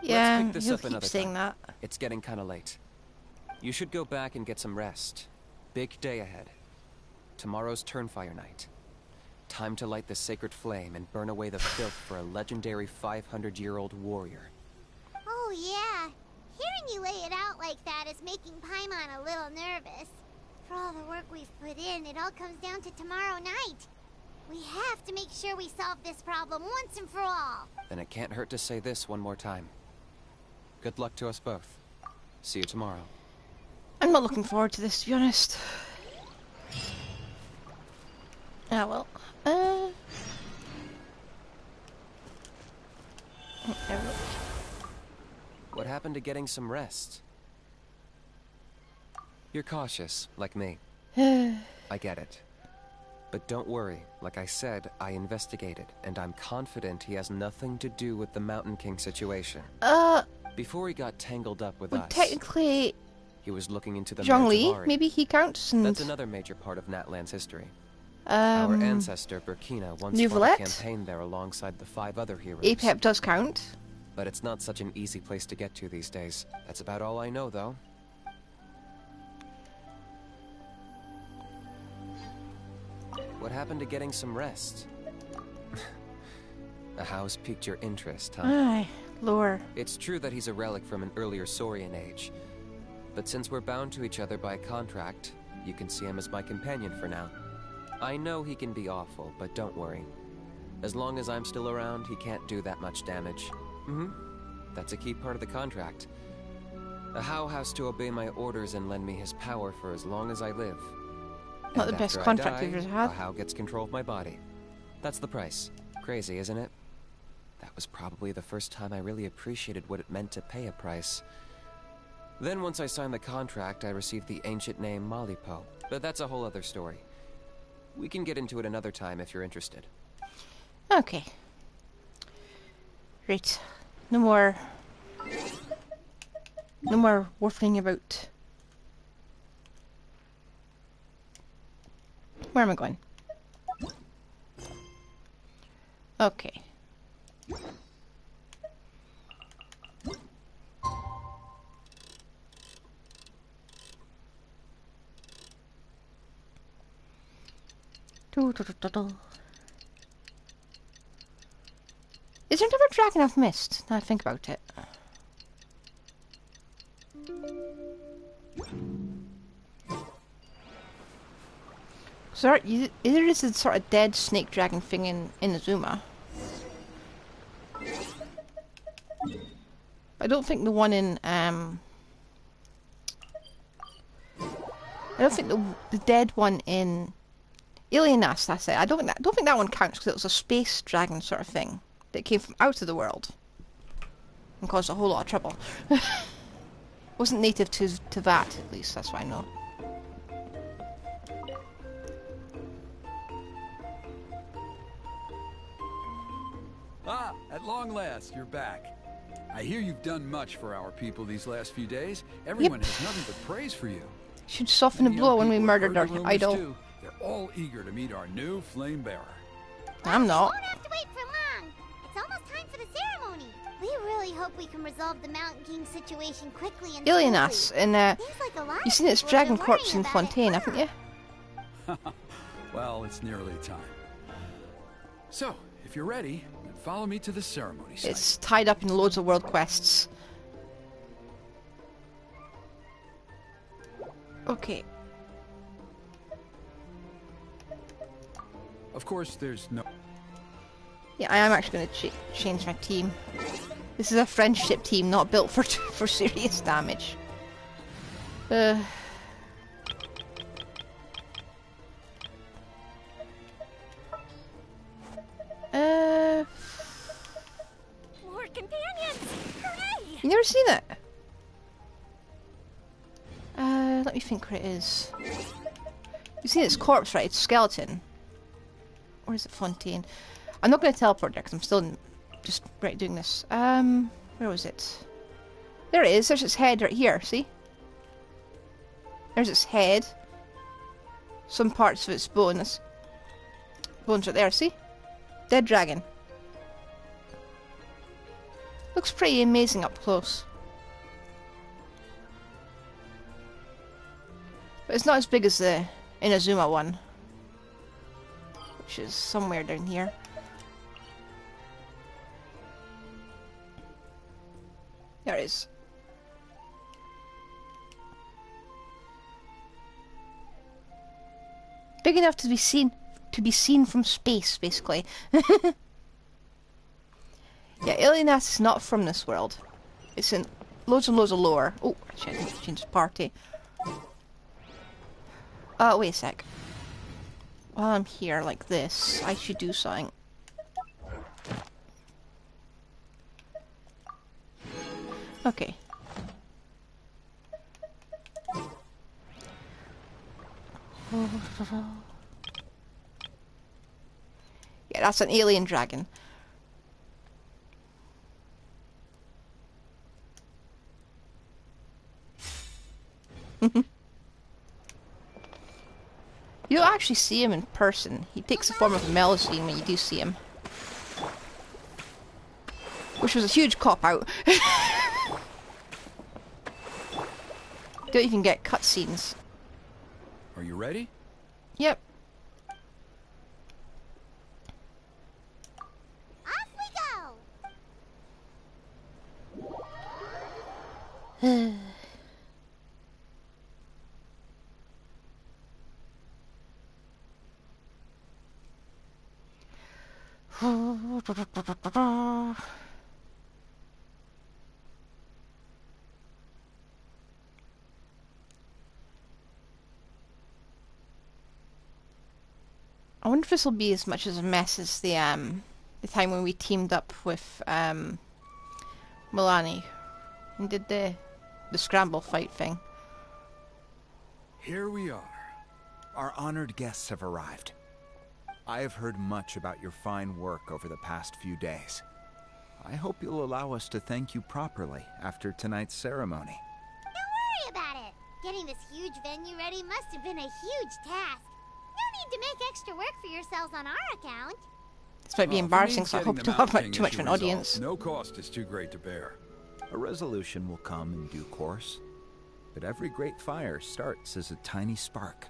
Yeah, Let's pick this he'll up keep another saying time. that. It's getting kinda late. You should go back and get some rest. Big day ahead. Tomorrow's Turnfire night. Time to light the sacred flame and burn away the filth for a legendary 500-year-old warrior. Oh yeah. Hearing you lay it out like that is making Paimon a little nervous. For all the work we've put in, it all comes down to tomorrow night. We have to make sure we solve this problem once and for all. Then it can't hurt to say this one more time. Good luck to us both. See you tomorrow. I'm not looking forward to this, to be honest. Ah, well. There we go. What happened to getting some rest? You're cautious, like me. I get it. But don't worry, like I said, I investigated, and I'm confident he has nothing to do with the Mountain King situation. Before he got tangled up with us, technically, he was looking into the Zhongli, maybe he counts. And that's another major part of Natlan's history. Our ancestor, Burkina, once fought a campaign there alongside the 5 other heroes. Apep does count. But it's not such an easy place to get to these days. That's about all I know, though. What happened to getting some rest? A house piqued your interest, huh? Aye, lore. It's true that he's a relic from an earlier Saurian age. But since we're bound to each other by contract, you can see him as my companion for now. I know he can be awful, but don't worry. As long as I'm still around, he can't do that much damage. That's a key part of the contract. A How has to obey my orders and lend me his power for as long as I live. Not the best contract you've ever had. A How gets control of my body. That's the price. Crazy, isn't it? That was probably the first time I really appreciated what it meant to pay a price. Then once I signed the contract, I received the ancient name Malipo. But that's a whole other story. We can get into it another time if you're interested. Okay. Right. No more waffling about. Where am I going? Okay. Is there never a dragon I've missed? Now I think about it. So there is a sort of dead snake dragon thing in Azuma. I don't think the one in I don't think the dead one in Alienas, that's it. I don't think that one counts because it was a space dragon sort of thing that came from out of the world and caused a whole lot of trouble. Wasn't native to that, at least, that's what I know. Ah, at long last, you're back. I hear you've done much for our people these last few days. Everyone has nothing but praise for you. Should soften the blow when we murdered our idol. Too. They're all eager to meet our new flame bearer. I'm not. We won't have to wait for long. It's almost time for the ceremony. We really hope we can resolve the Mountain King situation quickly and Alienas, and like you've seen its dragon corpse in Fontaine, haven't you? Well, it's nearly time. So, if you're ready, then follow me to the ceremony site. It's tied up in loads of world quests. Okay. Of course, there's no... Yeah, I am actually going to change my team. This is a friendship team, not built for serious damage. More companions! Hooray! You never seen it? Let me think where it is. You've seen its corpse, right? It's skeleton. Or is it Fontaine? I'm not going to teleport there because I'm still just doing this. Where was it? There it is. There's its head right here. See? There's its head. Some parts of its bones. Bones right there. See? Dead dragon. Looks pretty amazing up close. But it's not as big as the Inazuma one, which is somewhere down here. There it is. Big enough to be seen to be seen from space, basically. Yeah, Alienath is not from this world. It's in loads and loads of lore. Oh, shit, I need to change the party. Wait a sec. While I'm here like this, I should do something. Okay. Yeah, that's an alien dragon. You don't actually see him in person. He takes the form of a Melusine when you do see him. Which was a huge cop-out. Don't even get cutscenes. Are you ready? Yep. Off we go! I wonder if this will be as much as a mess as the time when we teamed up with Milani and did the scramble fight thing. Here we are. Our honored guests have arrived. I have heard much about your fine work over the past few days. I hope you'll allow us to thank you properly after tonight's ceremony. Don't worry about it. Getting this huge venue ready must have been a huge task. No need to make extra work for yourselves on our account. This might be embarrassing, so I hope to have too much of an audience. No cost is too great to bear. A resolution will come in due course. But every great fire starts as a tiny spark.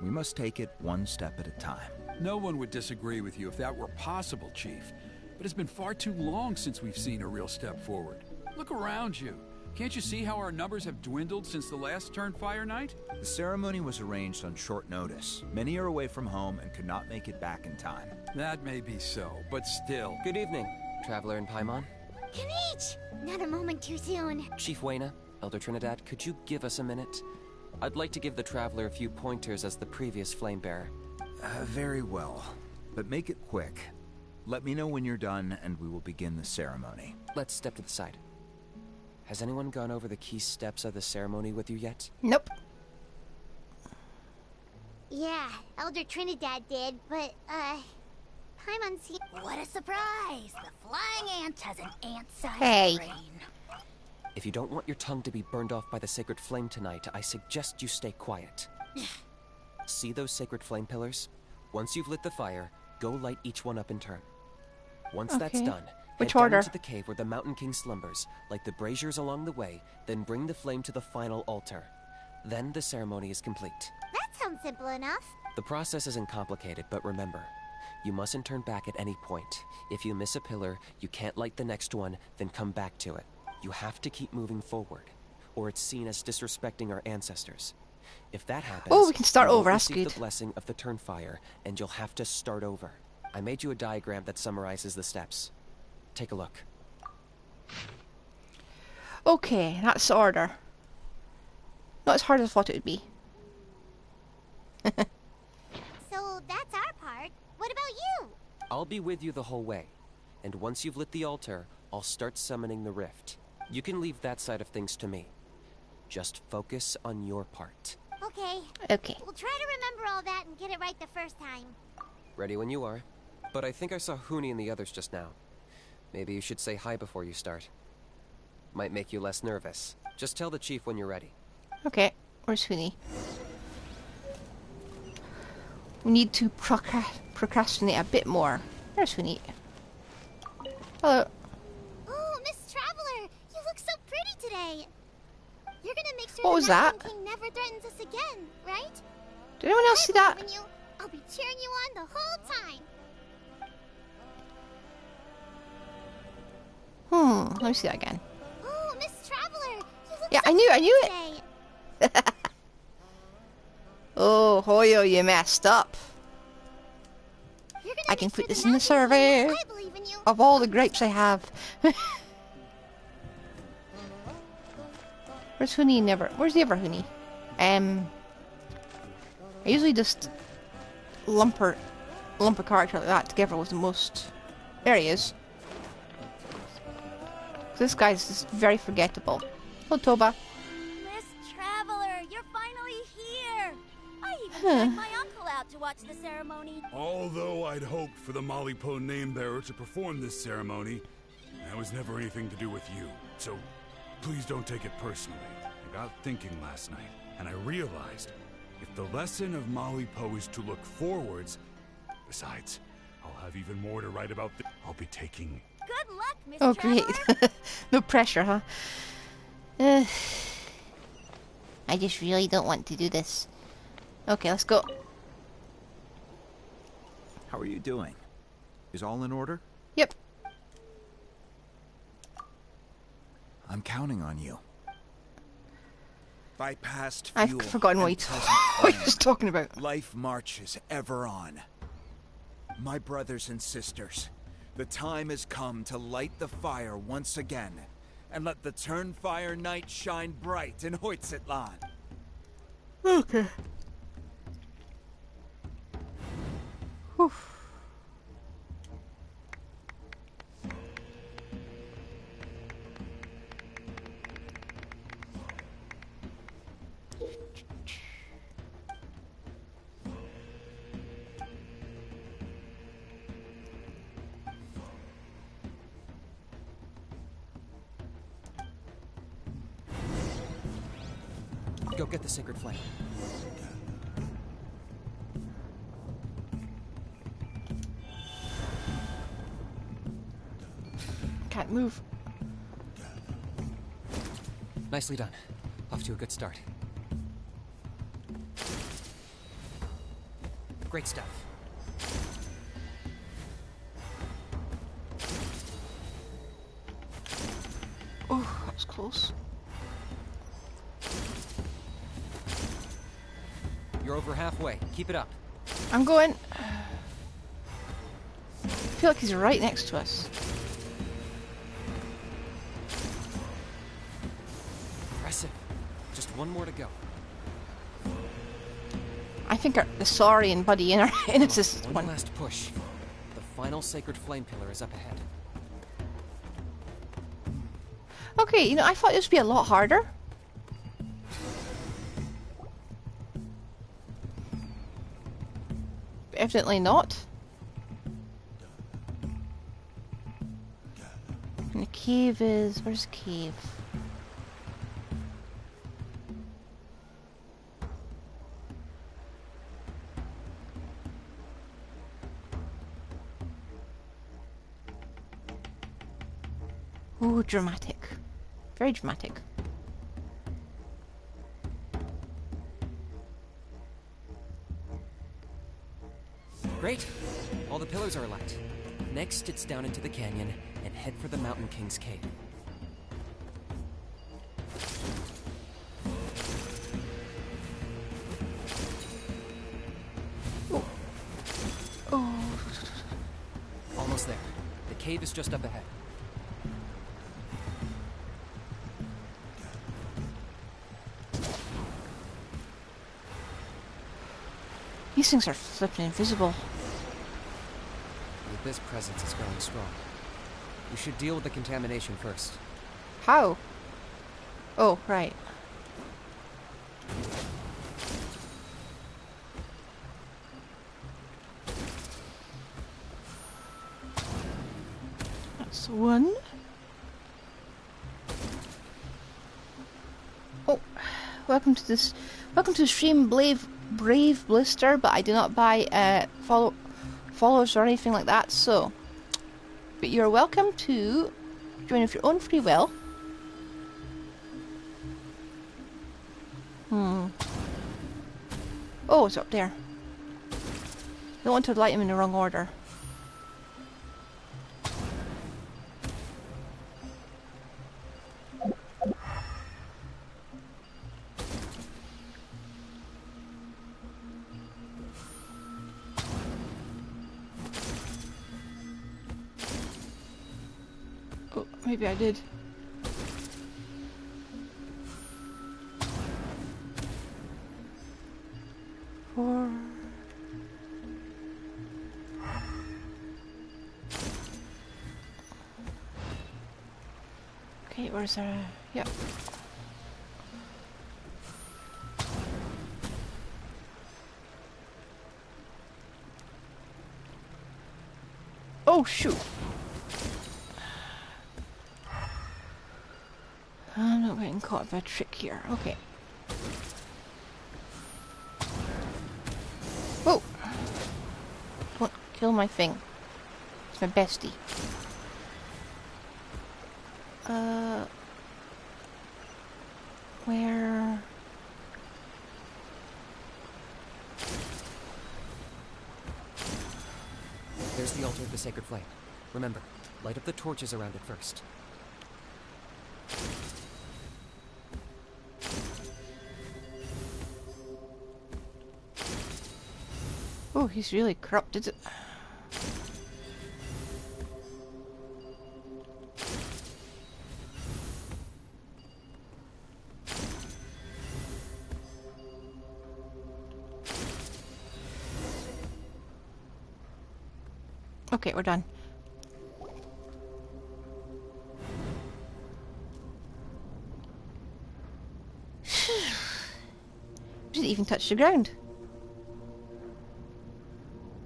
We must take it one step at a time. No one would disagree with you if that were possible, Chief. But it's been far too long since we've seen a real step forward. Look around you. Can't you see how our numbers have dwindled since the last Turnfire night? The ceremony was arranged on short notice. Many are away from home and could not make it back in time. That may be so, but still. Good evening, Traveler and Paimon. Kanich! Not a moment too soon. Chief Wayna, Elder Trinidad, could you give us a minute? I'd like to give the Traveler a few pointers as the previous Flamebearer. Very well. But make it quick. Let me know when you're done, and we will begin the ceremony. Let's step to the side. Has anyone gone over the key steps of the ceremony with you yet? Nope. Yeah, Elder Trinidad did, but, Paimon seemed... What a surprise! The flying ant has an ant-sized Hey. brain. If you don't want your tongue to be burned off by the sacred flame tonight, I suggest you stay quiet. See those sacred flame pillars? Once you've lit the fire, go light each one up in turn. Once that's Okay. done, Which head order? down to the cave where the Mountain King slumbers, light the braziers along the way, then bring the flame to the final altar. Then the ceremony is complete. That sounds simple enough. The process isn't complicated, but remember, you mustn't turn back at any point. If you miss a pillar, you can't light the next one, then come back to it. You have to keep moving forward, or it's seen as disrespecting our ancestors. If that happens, Oh, we can start you won't over, that's receive good. the blessing of the Turnfire, and you'll have to start over. I made you a diagram that summarizes the steps. Take a look. Okay, that's the order. Not as hard as I thought it would be. So that's our part. What about you? I'll be with you the whole way, and once you've lit the altar, I'll start summoning the rift. You can leave that side of things to me. Just focus on your part. Okay. Okay. We'll try to remember all that and get it right the first time. Ready when you are. But I think I saw Huni and the others just now. Maybe you should say hi before you start. Might make you less nervous. Just tell the chief when you're ready. Okay, where's Huni? We need to procrastinate a bit more. There's Huni. Hello. Oh, Miss Traveler, you look so pretty today. You're gonna make sure What the was Mountain that? King never threatens us again, right? Did anyone else see that? I believe in you. I'll be cheering you on the whole time. Let me see that again. Oh, Miss Traveler, you look Yeah, so I knew pretty it. today. Oh, Hoyo, you messed up. I can put this in the survey. I believe in you. Of all the grapes I have. Where's Huni never? Where's the other Huni? I usually just lump a character like that together with the most. There he is. This guy's just very forgettable. Hello, Toba. Miss Traveler, you're finally here. I even dragged my uncle out to watch the ceremony. Although I'd hoped for the Malipo name-bearer to perform this ceremony, that was never anything to do with you. So, please don't take it personally. I got thinking last night, and I realized if the lesson of Malipo is to look forwards, besides, I'll have even more to write about. I'll be taking. Good luck, Miss Oh, Traveler. great. No pressure, huh? I just really don't want to do this. Okay, let's go. How are you doing? Is all in order? Yep. I'm counting on you. By past I've fuel forgotten what and he present what he flame, was talking about. Life marches ever on. My brothers and sisters, the time has come to light the fire once again, and let the Turnfire night shine bright in Hoytzitlan. Okay. Whew. Go get the sacred flame. Can't move. Nicely done. Off to a good start. Great stuff. Oh, that was close. You're over halfway. Keep it up. I'm going. I feel like he's right next to us. Impressive. Just one more to go. I think the Saurian buddy in it's this One one. last push. The final sacred flame pillar is up ahead. Okay, you know, I thought this would be a lot harder. But evidently not. And the cave is... where's the cave? Ooh, dramatic. Very dramatic. Great. All the pillars are alight. Next, it's down into the canyon and head for the Mountain King's cave. Oh. Almost there. The cave is just up ahead. These things are flipping invisible. The abyss presence is growing strong. We should deal with the contamination first. How? Oh, right. That's one. Oh, welcome to this. Welcome to the stream, Brave Blister. But I do not buy follows or anything like that. So, but you're welcome to join of your own free will. Oh, it's up there. I don't want to light him in the wrong order. Oh, maybe I did. Four. Okay, where's our... Yep. Oh, shoot! I'm not getting caught by a trick here. Okay. Whoa! Don't kill my thing. It's my bestie. Where? There's the altar of the sacred flame. Remember, light up the torches around it first. Oh, he's really corrupted it. Okay, we're done. Didn't even touch the ground.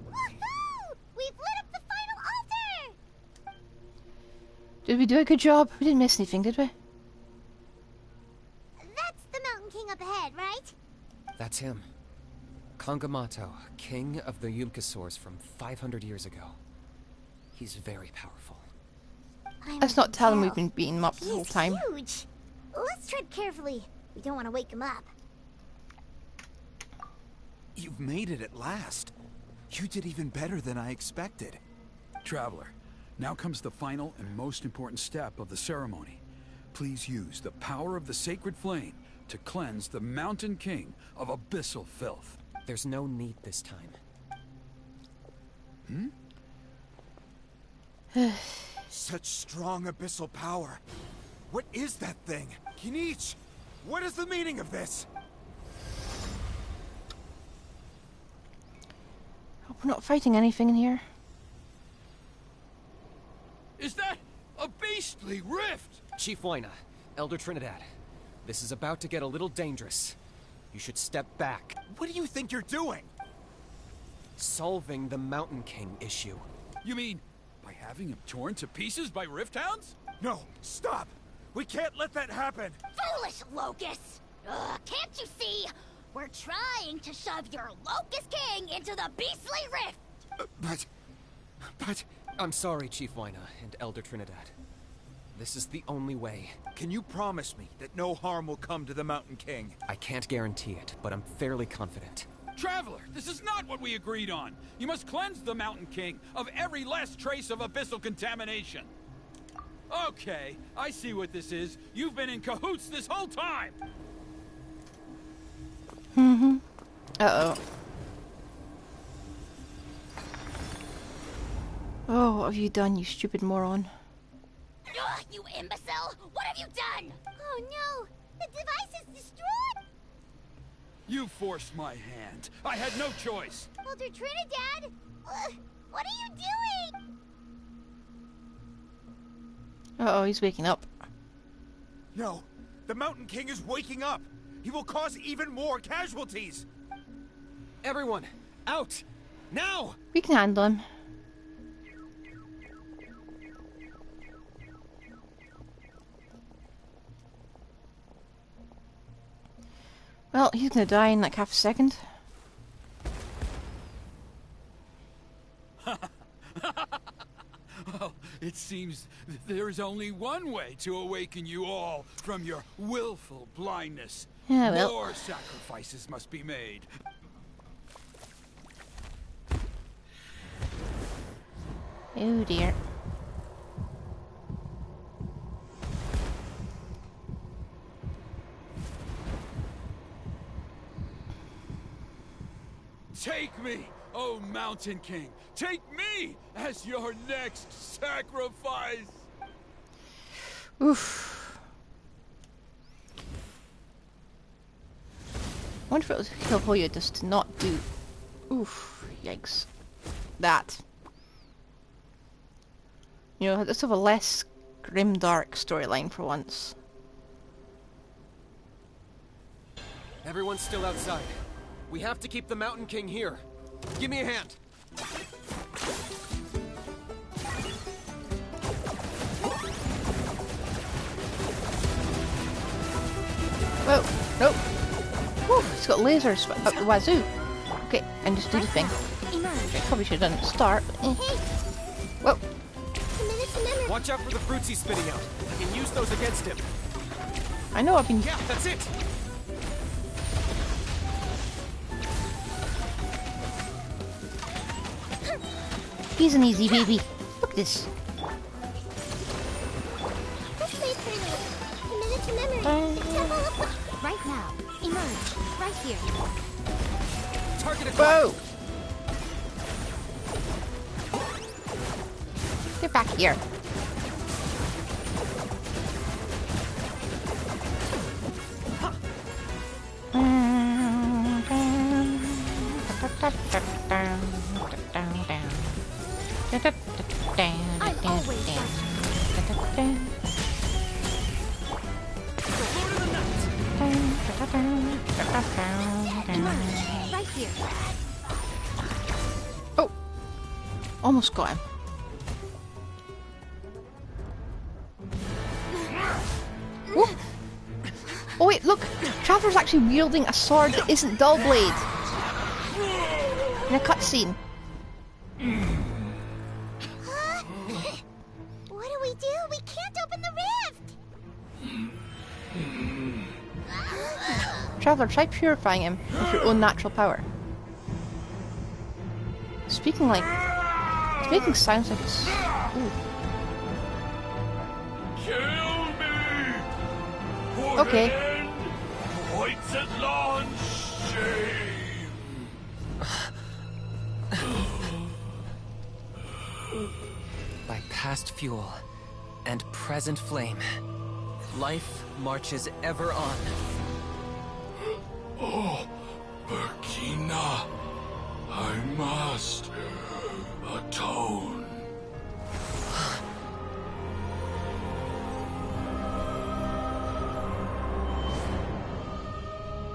Woohoo! We've lit up the final altar! Did we do a good job? We didn't miss anything, did we? That's the Mountain King up ahead, right? That's him. Kangamato, king of the Yupanqui from 500 years ago. He's very powerful. Let's not tell him we've been beating him up the whole time. Huge. Let's tread carefully. We don't want to wake him up. You've made it at last. You did even better than I expected. Traveler, now comes the final and most important step of the ceremony. Please use the power of the sacred flame to cleanse the Mountain King of abyssal filth. There's no need this time. Such strong abyssal power. What is that thing? Kinich, what is the meaning of this? Hope we're not fighting anything in here. Is that a beastly rift? Chief Huayna, Elder Trinidad, this is about to get a little dangerous. You should step back. What do you think you're doing? Solving the Mountain King issue. You mean by having him torn to pieces by rift hounds? No, stop! We can't let that happen! Foolish Locust! Ugh, can't you see? We're trying to shove your Locust King into the beastly rift! But... I'm sorry, Chief Huayna and Elder Trinidad. This is the only way. Can you promise me that no harm will come to the Mountain King? I can't guarantee it, but I'm fairly confident. Traveler, this is not what we agreed on. You must cleanse the Mountain King of every last trace of abyssal contamination. Okay, I see what this is. You've been in cahoots this whole time! Uh-oh. Oh, what have you done, you stupid moron? Ugh, you imbecile! What have you done? Oh no! The device is destroyed! You forced my hand. I had no choice. Elder Trinidad! What are you doing? Uh-oh, he's waking up. No, the Mountain King is waking up! He will cause even more casualties! Everyone, out! Now! We can handle him. Well, he's gonna die in like half a second. Well, it seems there is only one way to awaken you all from your willful blindness. Yeah, well. More sacrifices must be made. Oh dear. Take me, O Mountain King! Take me as your next sacrifice! Oof. I wonder if it was kill Hoya just to not do. Oof. Yikes. That. You know, let's have a less grimdark storyline for once. Everyone's still outside. We have to keep the Mountain King here. Give me a hand. Whoa, nope. Whew, it's got lasers up the wazoo. Okay, and just do the thing. Okay, probably should have done it at the start. But, Whoa. Watch out for the fruits he's spitting out. I can use those against him. I know I've been... Yeah, that's it! He's an easy baby. Look at this. Right now. Emerge. Right here. Target Whoa! Get back here. Right here. Oh! Almost got him. Whoop. Oh wait, look! Traveler's actually wielding a sword that isn't dull blade. In a cutscene. What do we do? We can't open the rift! Traveler, try purifying him with your own natural power. Speaking like... It's making sounds like it's... Ooh. Kill me! For Okay. the end awaits at launch shame! By past fuel and present flame, life marches ever on. Oh, Burkina, I must atone.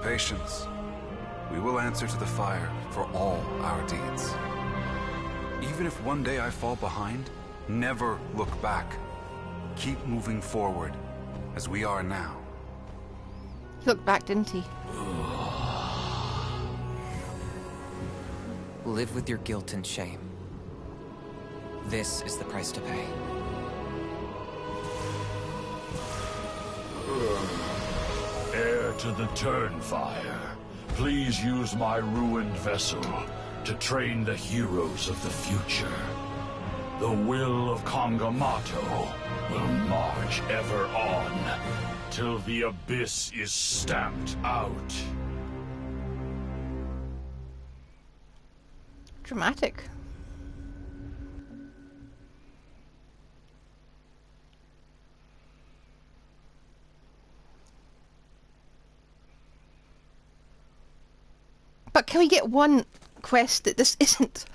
Patience. We will answer to the fire for all our deeds. Even if one day I fall behind, never look back. Keep moving forward, as we are now. He looked back, didn't he? Live with your guilt and shame. This is the price to pay. Heir to the Turnfire, please use my ruined vessel to train the heroes of the future. The will of Kangamato will march ever on, till the abyss is stamped out. Dramatic. But can we get one quest that this isn't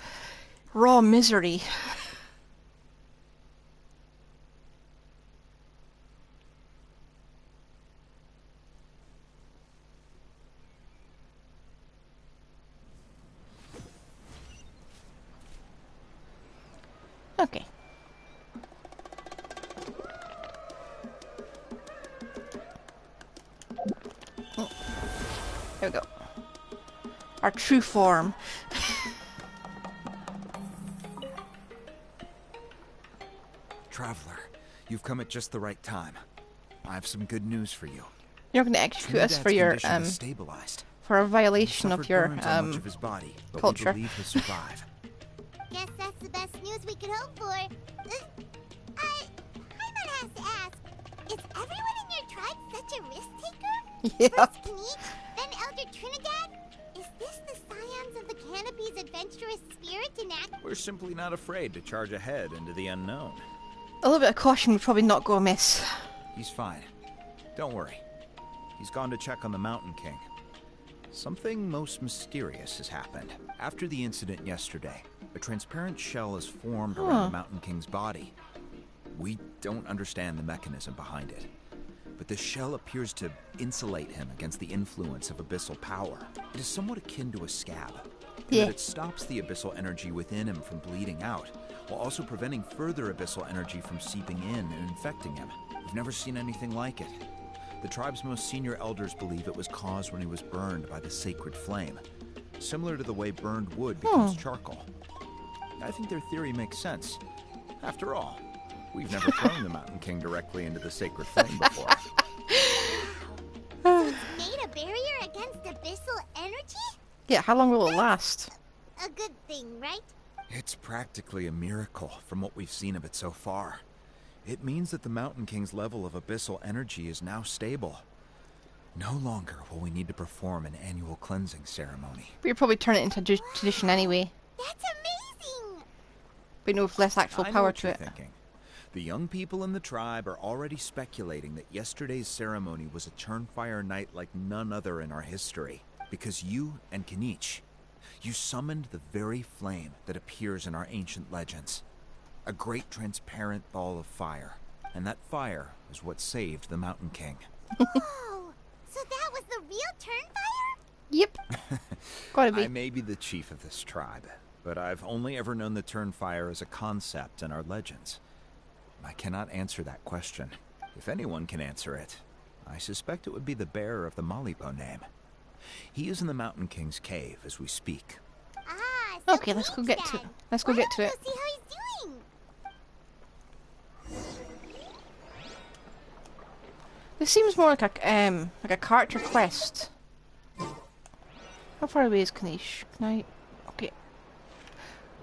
raw misery? Okay. Oh. There we go. Our true form. Traveler, you've come at just the right time. I have some good news for you. You're going to execute us for your stabilized. for a violation of your burns on much of his body, but culture. we believe he'll survive. Guess that's the best news we could hope for. I might have to ask, is everyone in your tribe such a risk taker? Yeah. First Knight, then Elder Trinidad? Is this the scions of the Canopy's adventurous spirit in act? We're simply not afraid to charge ahead into the unknown. A little bit of caution would probably not go amiss. He's fine. Don't worry. He's gone to check on the Mountain King. Something most mysterious has happened. After the incident yesterday, a transparent shell has formed around the Mountain King's body. We don't understand the mechanism behind it, but the shell appears to insulate him against the influence of abyssal power. It is somewhat akin to a scab, in that it stops the abyssal energy within him from bleeding out, while also preventing further abyssal energy from seeping in and infecting him. We've never seen anything like it. The tribe's most senior elders believe it was caused when he was burned by the sacred flame, similar to the way burned wood becomes charcoal. I think their theory makes sense. After all, we've never thrown the Mountain King directly into the sacred flame before. So it's made a barrier against abyssal energy? Yeah, how long will it last? A good thing, right? It's practically a miracle from what we've seen of it so far. It means that the Mountain King's level of abyssal energy is now stable. No longer will we need to perform an annual cleansing ceremony. But you'll probably turn it into tradition anyway. That's amazing! But no, with less actual power to it. Thinking. The young people in the tribe are already speculating that yesterday's ceremony was a Turnfire night like none other in our history. Because you and Kenichi, you summoned the very flame that appears in our ancient legends. A great transparent ball of fire. And that fire is what saved the Mountain King. Whoa! So that was the real Turnfire? Yep. Gotta be. I may be the chief of this tribe, but I've only ever known the Turnfire as a concept in our legends. I cannot answer that question. If anyone can answer it, I suspect it would be the bearer of the Malipo name. He is in the Mountain King's cave as we speak. Ah, so okay, let's go get to it. Let's go get to it. See how he's doing. This seems more like a character quest. How far away is Kenichi? Can I? Okay.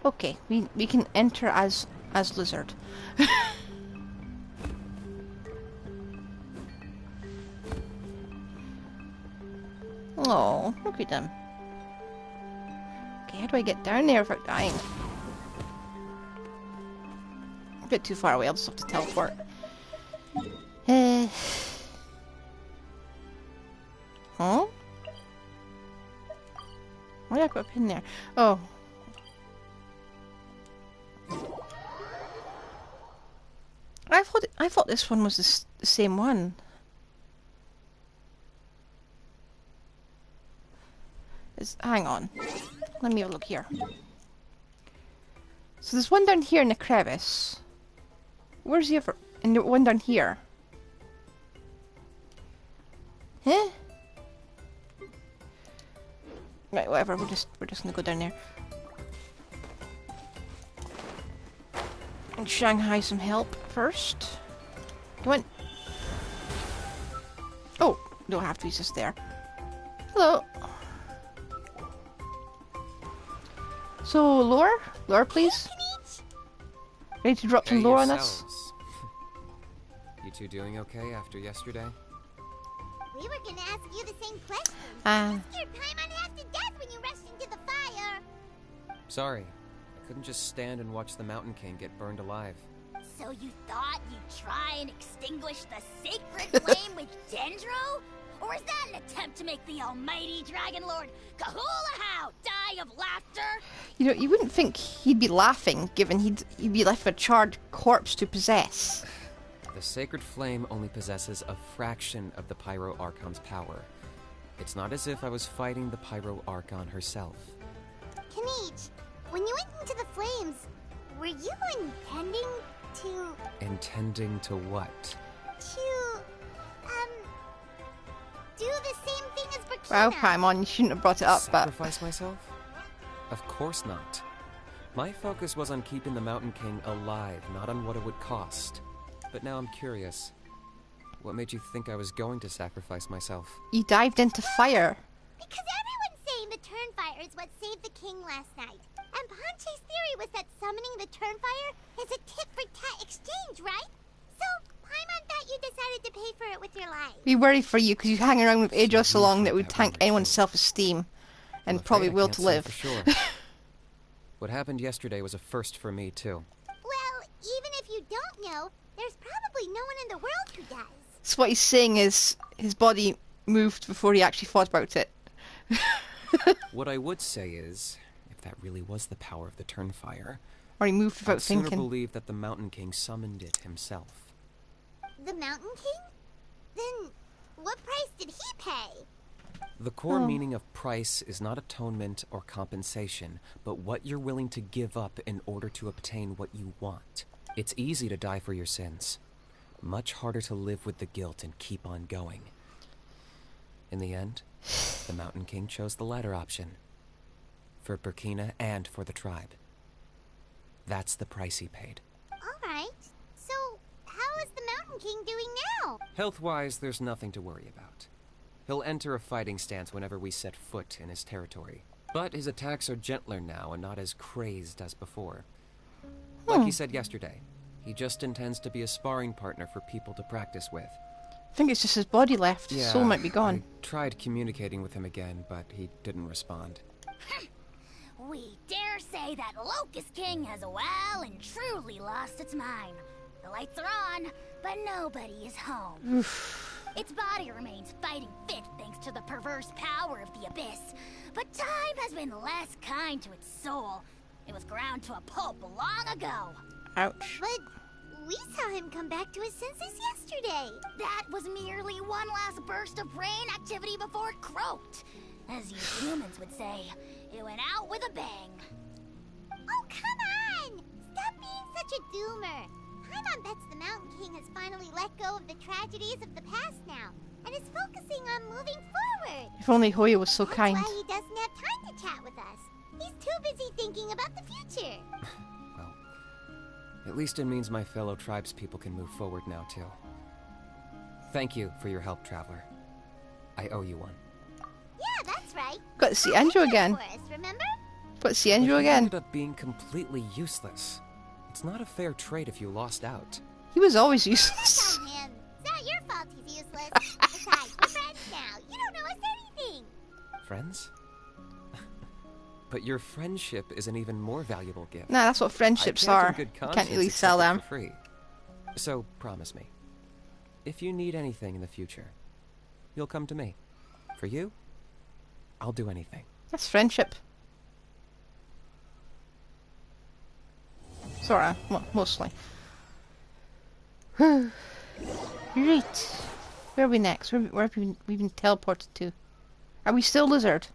Okay, we can enter as Lizard. Oh, look at them. Okay, how do I get down there without dying? A bit too far away, I'll just have to teleport. Huh? Why did I put a pin there? Oh. I thought this one was the same one. Hang on. Let me have a look here. So there's one down here in the crevice. Where's the other? And the one down here. Huh? Right, whatever. We're just gonna go down there. And Shanghai some help first. Come on. Oh, don't have to. He's just there. Hello. So, lore? Lore, please? Ready to drop some lore on us? You two doing okay after yesterday? We were gonna ask you the same question. Scared Paimon half to death when you rushed into the fire. Sorry. I couldn't just stand and watch the Mountain King get burned alive. So you thought you'd try and extinguish the sacred flame with Dendro? Or is that an attempt to make the almighty Dragon Lord Kahulahow die of laughter? You know, you wouldn't think he'd be laughing, given he'd be left with a charred corpse to possess. The sacred flame only possesses a fraction of the Pyro Archon's power. It's not as if I was fighting the Pyro Archon herself. Kenichi, when you went into the flames, were you intending to... Intending to what? Do the same thing as Burkina. Well, Paimon, you shouldn't have brought it up, but... Sacrifice myself? Of course not. My focus was on keeping the Mountain King alive, not on what it would cost. But now I'm curious. What made you think I was going to sacrifice myself? You dived into fire. Because everyone's saying the Turnfire is what saved the king last night. And Ponche's theory was that summoning the Turnfire is a tit-for-tat exchange, right? So, Paimon thought you decided to pay for it with your life. We worry for you because you hang around with Aegis so long that would tank anyone's self-esteem. And probably will to live. For sure. What happened yesterday was a first for me, too. Well, even if you don't know, there's probably no one in the world who does. So what he's saying is his body moved before he actually thought about it. What I would say is, if that really was the power of the Turnfire, or he moved without I'd sooner thinking. believe that the Mountain King summoned it himself. The Mountain King? Then what price did he pay? The core meaning of price is not atonement or compensation, but what you're willing to give up in order to obtain what you want. It's easy to die for your sins. Much harder to live with the guilt and keep on going. In the end, the Mountain King chose the latter option. For Burkina and for the tribe. That's the price he paid. Alright, so how is the Mountain King doing now? Health-wise, there's nothing to worry about. He'll enter a fighting stance whenever we set foot in his territory. But his attacks are gentler now and not as crazed as before. Like he said yesterday, he just intends to be a sparring partner for people to practice with. I think it's just his body left. His soul might be gone. I tried communicating with him again, but he didn't respond. We dare say that Locust King has well and truly lost its mind. The lights are on, but nobody is home. Its body remains fighting fit thanks to the perverse power of the Abyss, but time has been less kind to its soul. It was ground to a pulp long ago. Ouch. But we saw him come back to his senses yesterday. That was merely one last burst of brain activity before it croaked. As you humans would say, it went out with a bang. Oh, come on! Stop being such a doomer. Paimon bets the Mountain King has finally let go of the tragedies of the past now, and is focusing on moving forward. If only Hoya was so kind. That's why he doesn't have time to chat with us. He's too busy thinking about the future. Well, at least it means my fellow tribespeople can move forward now, too. Thank you for your help, Traveler. I owe you one. Yeah, that's right. Got to see Andrew again. For us, remember? Got to see Andrew again. Ended up being completely useless. It's not a fair trade if you lost out. He was always useless. Come on, him. It's not your fault he's useless. Besides, we're friends now. You don't know us anything. Friends? But your friendship is an even more valuable gift. Nah, that's what friendships are. You can't really sell them. For free. So promise me, if you need anything in the future, you'll come to me. For you, I'll do anything. That's friendship. Sorta, well, mostly. Right. Where are we next? Where have we been teleported to? Are we still Lizard?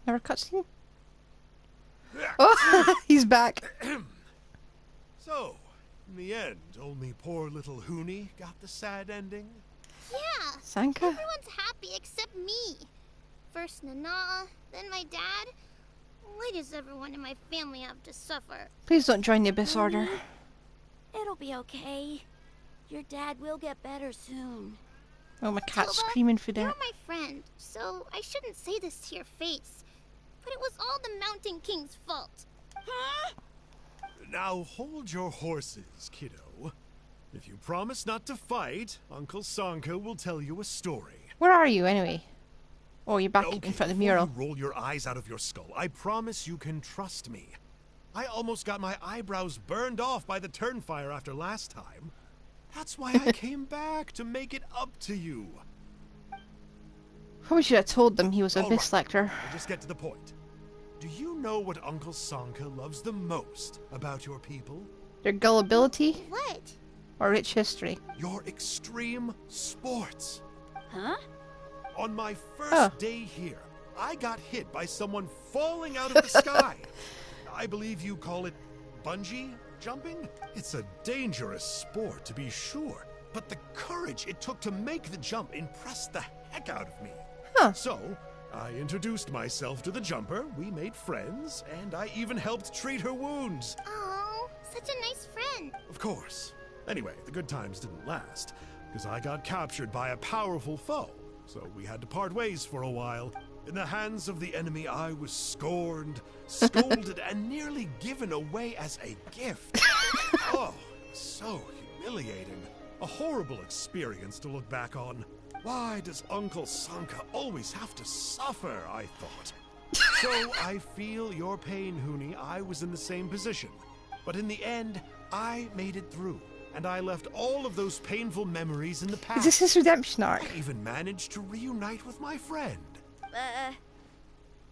Never cutscene? Oh, he's back. So, in the end, only poor little Huni got the sad ending? Yeah. Sanka? Everyone's happy except me. First Nana, then my dad. Why does everyone in my family have to suffer? Please don't join the Abyss Order. It'll be okay. Your dad will get better soon. Oh, my cat's Tilda, screaming for you're that. my friend, so I shouldn't say this to your face. But it was all the Mountain King's fault. Huh? Now hold your horses, kiddo. If you promise not to fight, Uncle Sanka will tell you a story. Where are you, anyway? Oh, you're back Okay, in front of the before mural. you roll your eyes out of your skull, I promise you can trust me. I almost got my eyebrows burned off by the Turnfire after last time. That's why I came back, to make it up to you. Probably should have told them he was All Abyss right, Lecter. I'll just get to the point. Do you know what Uncle Sanka loves the most about your people? Their gullibility What? or rich history? Your extreme sports. Huh? On my first day here, I got hit by someone falling out of the sky. I believe you call it bungee jumping? It's a dangerous sport, to be sure, but the courage it took to make the jump impressed the heck out of me. Huh. So, I introduced myself to the jumper, we made friends, and I even helped treat her wounds. Oh, such a nice friend. Of course. Anyway, the good times didn't last, because I got captured by a powerful foe, so we had to part ways for a while. In the hands of the enemy, I was scorned, scolded, and nearly given away as a gift. Oh, so humiliating. A horrible experience to look back on. Why does Uncle Sanka always have to suffer, I thought. So I feel your pain, Huni. I was in the same position. But in the end, I made it through, and I left all of those painful memories in the past. Is this his redemption arc? I even managed to reunite with my friend.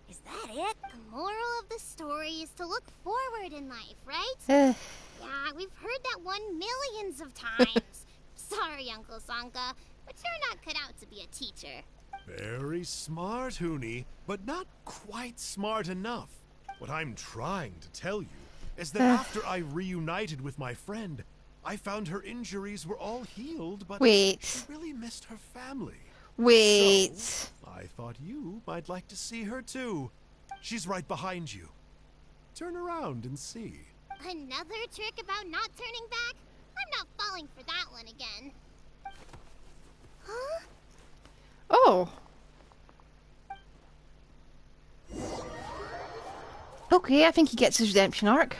Is that it? The moral of the story is to look forward in life, right? Yeah, we've heard that one millions of times. Sorry, Uncle Sanka, but you're not cut out to be a teacher. Very smart, Huni, but not quite smart enough. What I'm trying to tell you is that after I reunited with my friend, I found her injuries were all healed, but she really missed her family. Wait. So, I thought you might like to see her too. She's right behind you. Turn around and see. Another trick about not turning back? I'm not falling for that one again. Huh? Oh. Okay, I think he gets his redemption arc.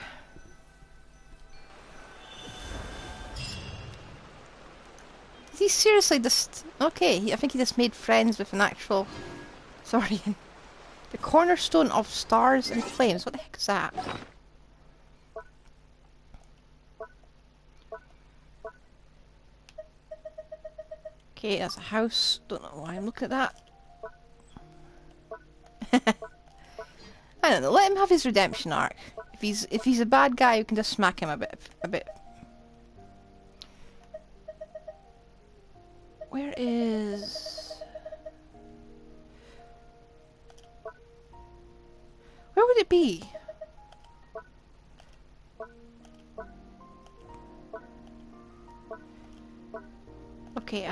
Is he seriously just... Okay, I think he just made friends with an actual... Sorry. The cornerstone of stars and flames. What the heck is that? Okay, that's a house. Don't know why I'm looking at that. I don't know. Let him have his redemption arc. If he's a bad guy, we can just smack him a bit. Where is? Where would it be? Okay,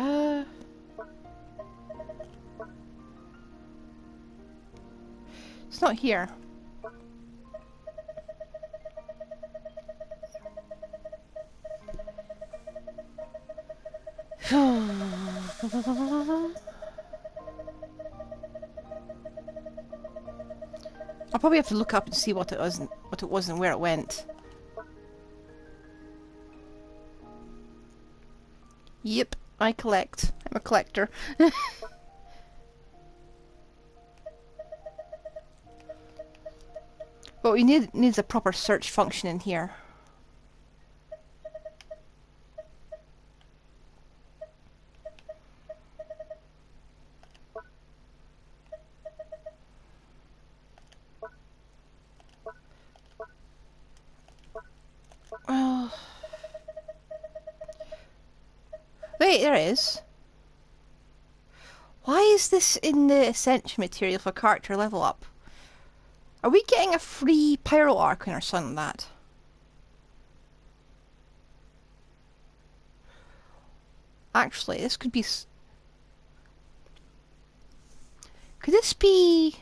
it's not here. I'll probably have to look up and see what it was and where it went. Yep, I collect. I'm a collector. But we needs a proper search function in here. Well, wait, there it is. Why is this in the essential material for character level up? Are we getting a free pyro archon or something like that? Actually, this could be... Could this be...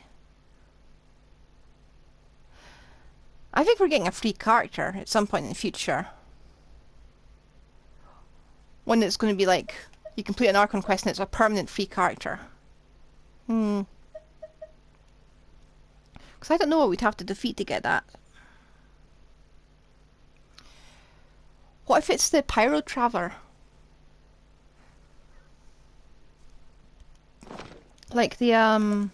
I think we're getting a free character at some point in the future. One that's going to be like, you complete an Archon quest and it's a permanent free character. Because I don't know what we'd have to defeat to get that. What if it's the Pyro Traveler? Like the,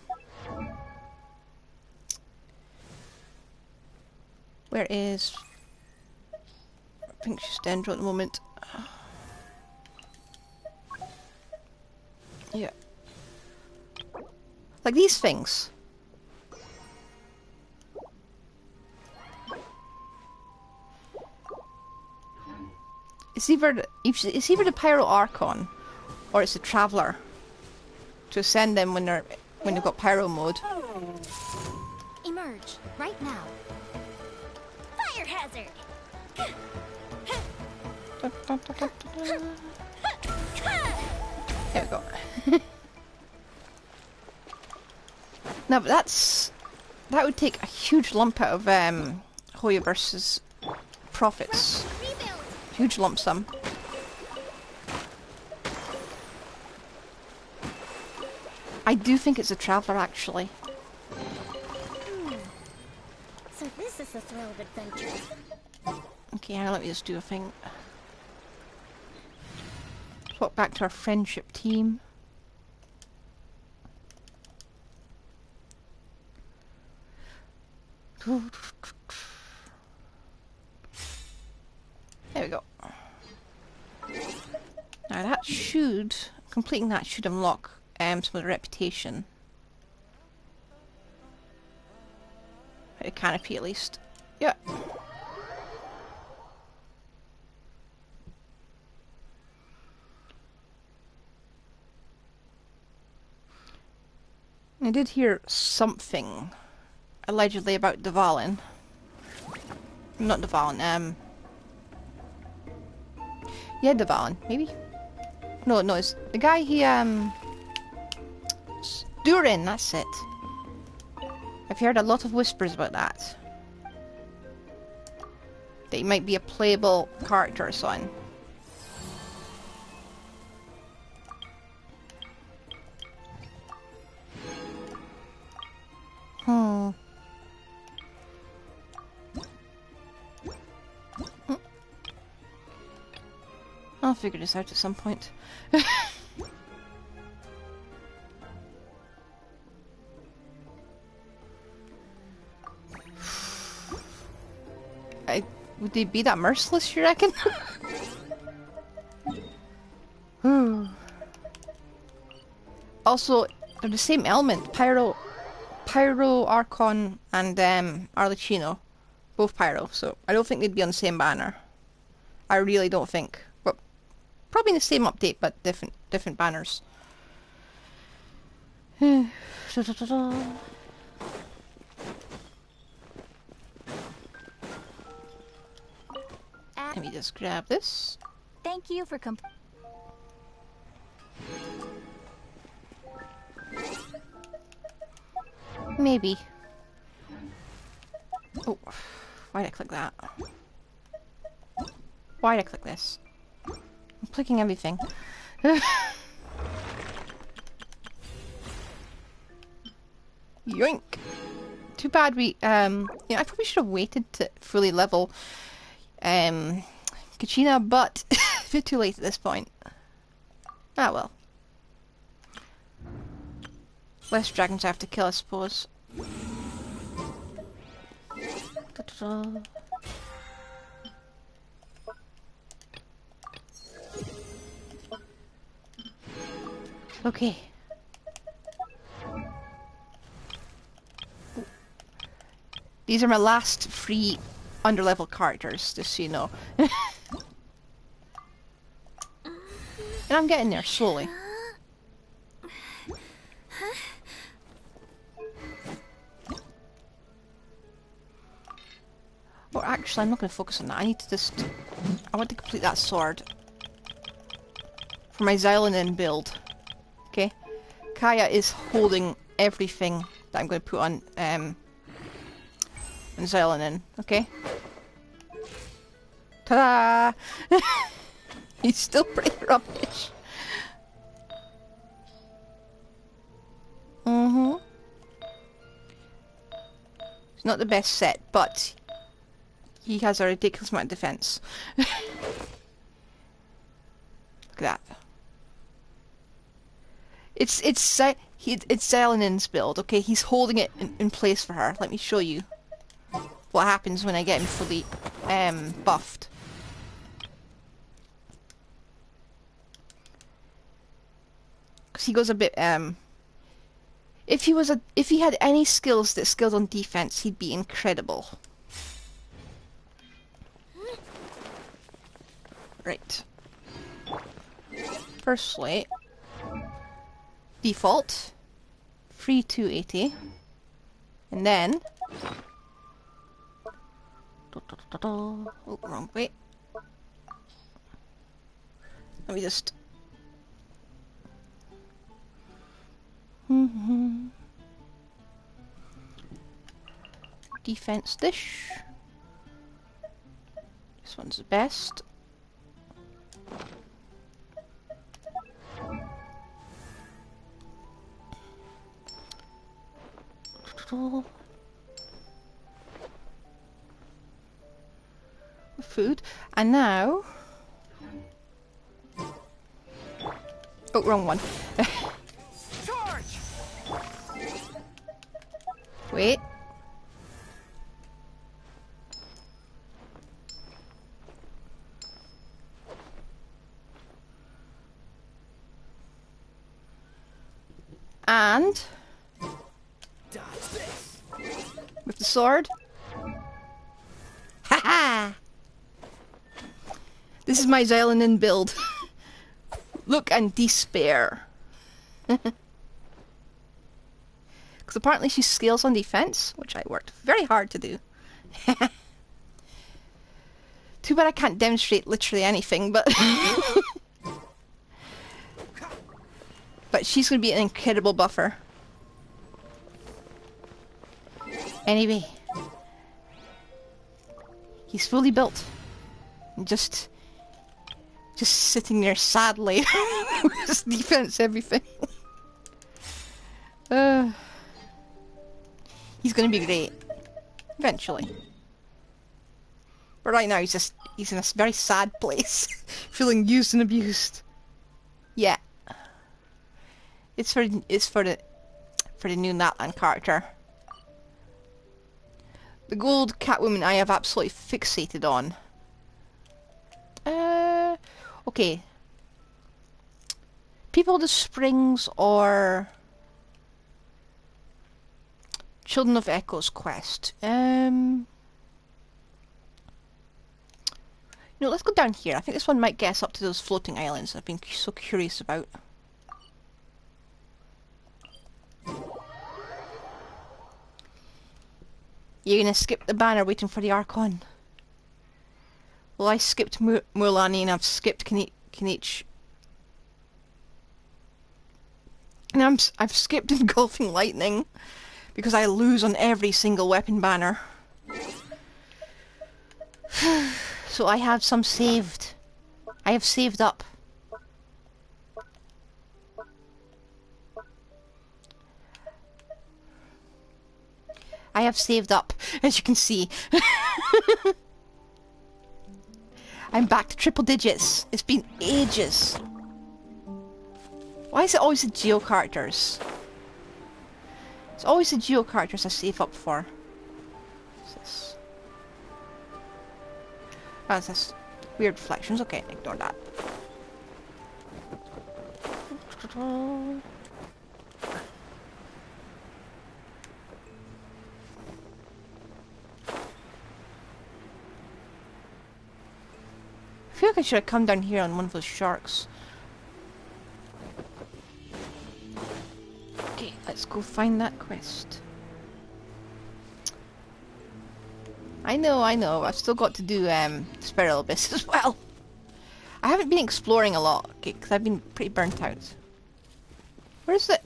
where is... I think she's Dendro at the moment. Yeah. Like these things. It's either the Pyro Archon or it's the Traveler. To ascend them when they've got Pyro mode. Emerge right now. Fire hazard. There we go. No, but that would take a huge lump out of Hoyoverse's profits. Huge lump sum. I do think it's a Traveler, actually. So this is the thrill of adventure. Okay, now let me just do a thing. Swap back to our friendship team. we go. Now that should, completing that should unlock some of the reputation. A canopy at least. Yeah. I did hear something allegedly about Dvalin. Not Dvalin, yeah, Dvalin, maybe? No, it's the guy Durin, that's it. I've heard a lot of whispers about that. That he might be a playable character or something. I'll figure this out at some point. Would they be that merciless, you reckon? Also, they're the same element. Pyro, Archon, and Arlecchino. Both Pyro, so I don't think they'd be on the same banner. I really don't think. But probably in the same update, but different banners. Let me just grab this. Thank you for Maybe. Oh, why did I click that? Why did I click this? I'm clicking everything. Yoink! Too bad we, yeah, I probably should have waited to fully level, Kachina, but a bit too late at this point. Ah well. Less dragons I have to kill, I suppose. Okay. These are my last 3 underlevel characters, just so you know. And I'm getting there, slowly. Well, actually, I'm not going to focus on that. I need to just... I want to complete that sword. For my Kseudonym build. Okay? Kaya is holding everything that I'm going to put on, Kseudonym, okay? Ta-da! He's still pretty rubbish. It's not the best set, but he has a ridiculous amount of defense. Look at that. It's Kseudomym's build, okay? He's holding it in place for her. Let me show you what happens when I get him fully buffed. Cause he goes a bit if he had any skills that skilled on defense, he'd be incredible. Right. Firstly, default 3280, and then oh, wrong way. Let me just defense dish. This one's the best. Food, and now oh, wrong one. Charge! Wait. And with the sword. Haha! This is my Kseudonym build. Look and despair. Because apparently she scales on defense, which I worked very hard to do. Too bad I can't demonstrate literally anything, but but she's going to be an incredible buffer. Anyway, he's fully built. Just sitting there sadly with his defense, everything. He's going to be great eventually. But right now he's in a very sad place, feeling used and abused. Yeah. It's for the new Natlan character. The gold Catwoman I have absolutely fixated on. Okay. People of the Springs or Children of Echo's quest. No, let's go down here. I think this one might get us up to those floating islands I've been so curious about. You're gonna skip the banner waiting for the Archon. Well, I skipped Mulani and I've skipped Kinich. And I've skipped Engulfing Lightning because I lose on every single weapon banner. So I have some saved. I have saved up. I have saved up, as you can see. I'm back to triple digits. It's been ages. Why is it always the Geo characters? It's always the Geo characters I save up for. What's this? Oh, it's this weird reflections. Okay, ignore that. I feel like I should have come down here on one of those sharks. Okay, let's go find that quest. I know, I've still got to do Spiral Abyss as well. I haven't been exploring a lot, okay, because I've been pretty burnt out. Where is it?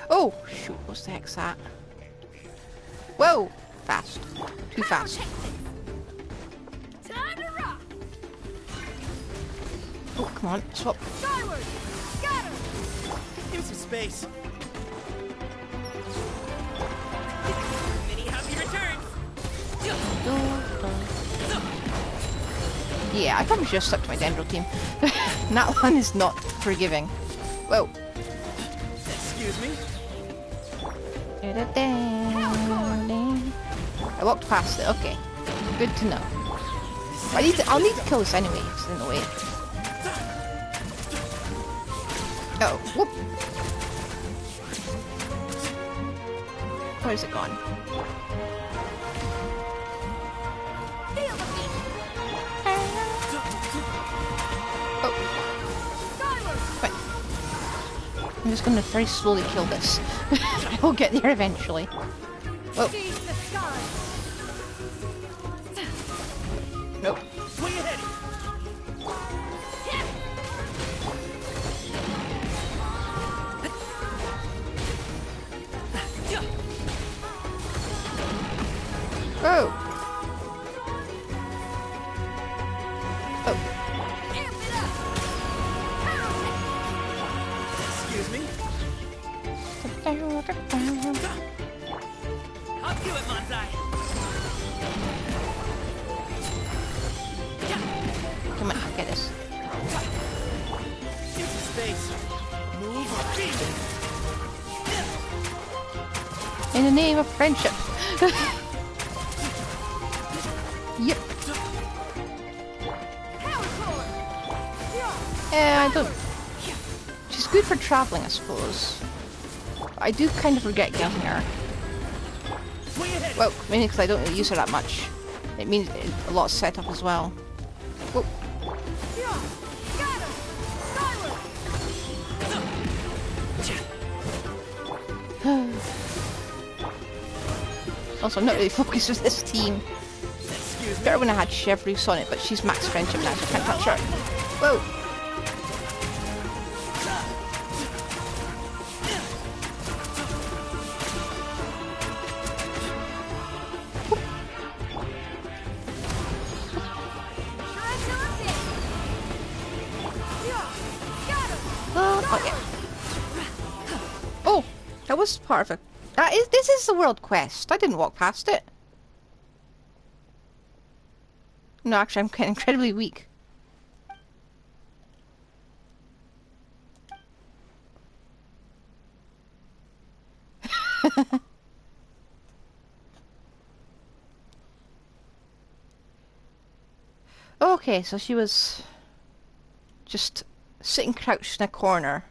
Oh, shoot, what's the heck's that? Whoa! Fast. Too fast. Time to rock. Oh, come on, swap. Skyward. Got him. Give me some space. Many happy returns. Yeah, I probably should have stuck to my Dendro team. Natlan is not forgiving. Whoa. Excuse me. I walked past it, okay. Good to know. I'll need to kill this anyway, it's in the way. Oh, whoop. Where's it gone? I'm just gonna very slowly kill this. I'll get there eventually. Whoa. Nope. Swing ahead. Whoa. Oh. Excuse me. I'll do it, Manzai. Come on, get this. Give some space. Move or be. In the name of friendship. Yep. I don't. She's good for traveling, I suppose. I do kind of regret getting her. Well, mainly because I don't really use her that much. It means a lot of setup as well. Whoa. Also, I'm not really focused with this team. Better when I had Chevreuse on it, but she's max friendship now, so I can't touch her. Whoa! Oh, yeah. Oh, that was part of it. This is the world quest. I didn't walk past it. No, actually, I'm incredibly weak. Okay, so she was just sitting crouched in a corner.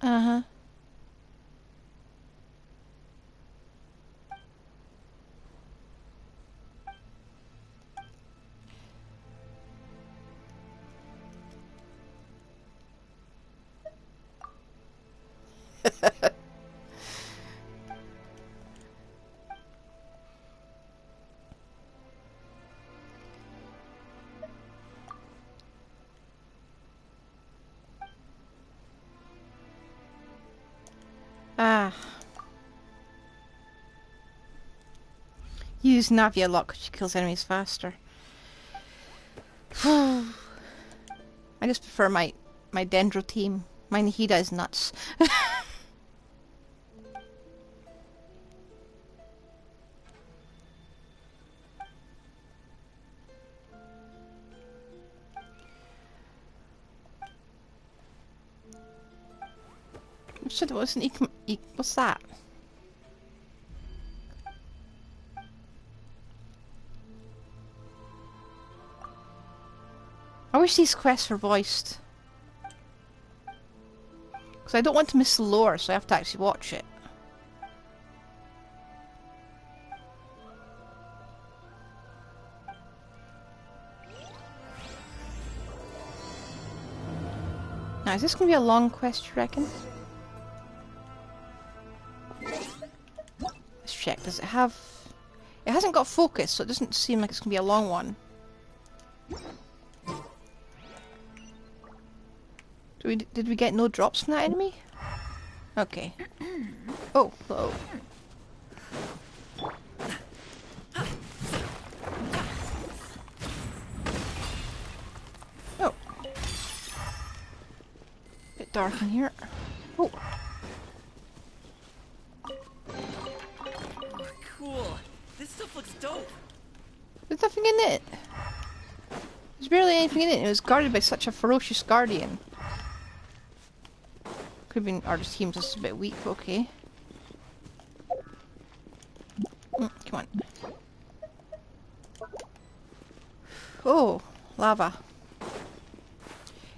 Uh-huh. Ah. Use Navi a lot because she kills enemies faster. I just prefer my Dendro team. My Nihida is nuts. Shit, it wasn't what's that? I wish these quests were voiced. Because I don't want to miss the lore, so I have to actually watch it. Now, is this going to be a long quest, you reckon? Let's check. Does it have... It hasn't got focus, so it doesn't seem like it's going to be a long one. Did we get no drops from that enemy? Okay. Oh, hello. Oh. Bit dark in here. Oh. Cool. This stuff looks dope. There's nothing in it. There's barely anything in it. It was guarded by such a ferocious guardian. Could have been our team just a bit weak, but okay. Come on. Oh, lava.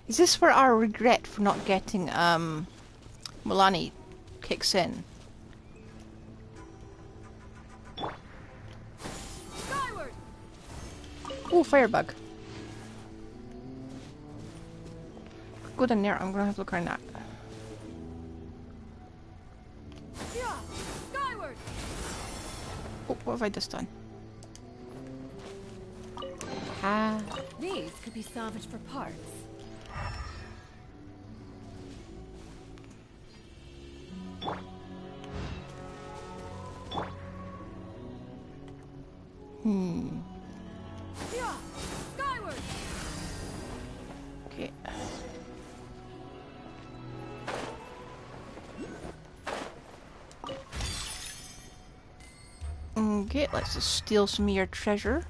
Is this where our regret for not getting Milani kicks in? Oh, firebug. Go down there. I'm gonna have to look around that. Oh, what have I just done? Ah. These could be salvaged for parts. Skyward. Okay. Okay, let's just steal some of your treasure.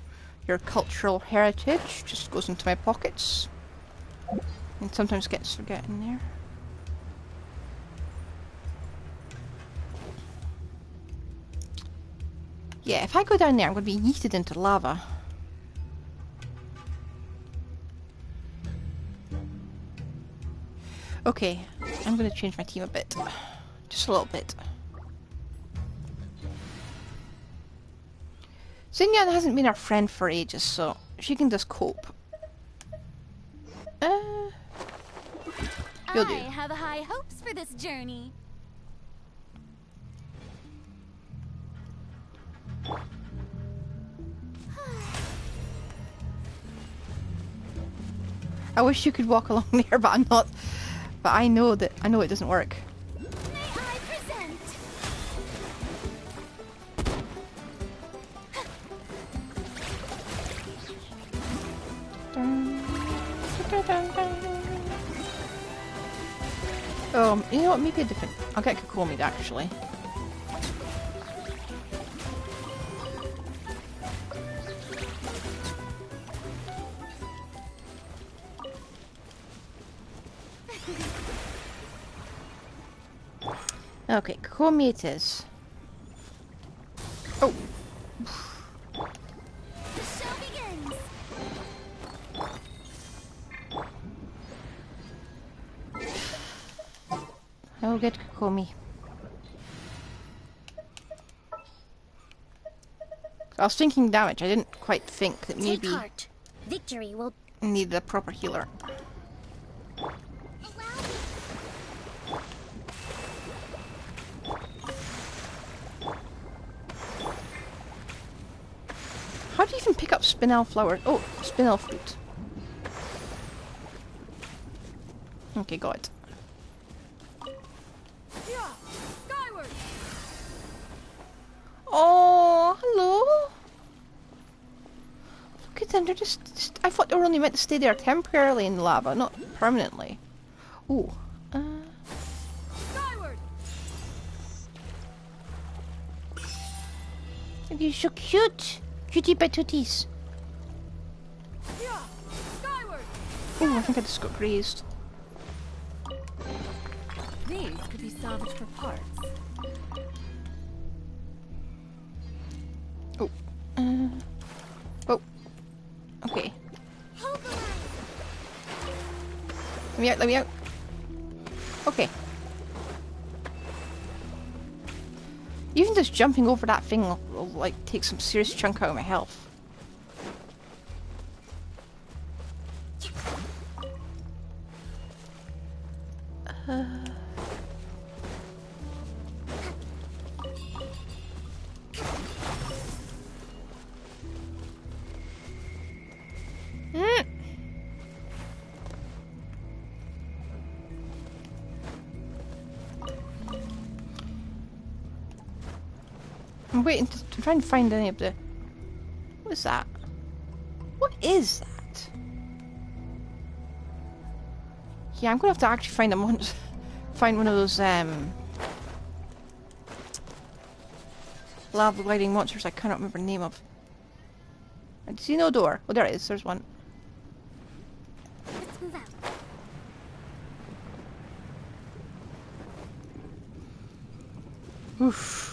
Your cultural heritage just goes into my pockets. And sometimes gets forgotten there. Yeah, if I go down there, I'm going to be yeeted into lava. Okay, I'm going to change my team a bit. Just a little bit. Xinyan hasn't been our friend for ages, so she can just cope. You'll do. I have high hopes for this journey. I wish you could walk along there, but I'm not. But I know it doesn't work. May I present? You know what? Maybe a different. I'll get Kokomi actually. Okay, Kokomi it is. Oh. The show begins. I'll get Kokomi. I was thinking damage. I didn't quite think that maybe Take heart. Victory will needed a proper healer. How do you even pick up spinel flowers? Oh, spinel fruit. Okay, got it. Yeah, skyward. Oh, hello. Look at them. They're just I thought they were only meant to stay there temporarily in the lava, not permanently. Ooh. Skyward. You're so cute. Cutie patooties. Yeah, skyward. Oh, I think I just got grazed. These could be salvaged for parts. Oh. Oh. Okay. Let me out, let me out. Okay. Even just jumping over that thing will like take some serious chunk out of my health. I'm waiting to try and find any of the... What is that? What is that? Yeah, I'm gonna have to actually find find one of those lava gliding monsters I cannot remember the name of. I see no door. Oh, there it is. There's one. Let's move out. Oof.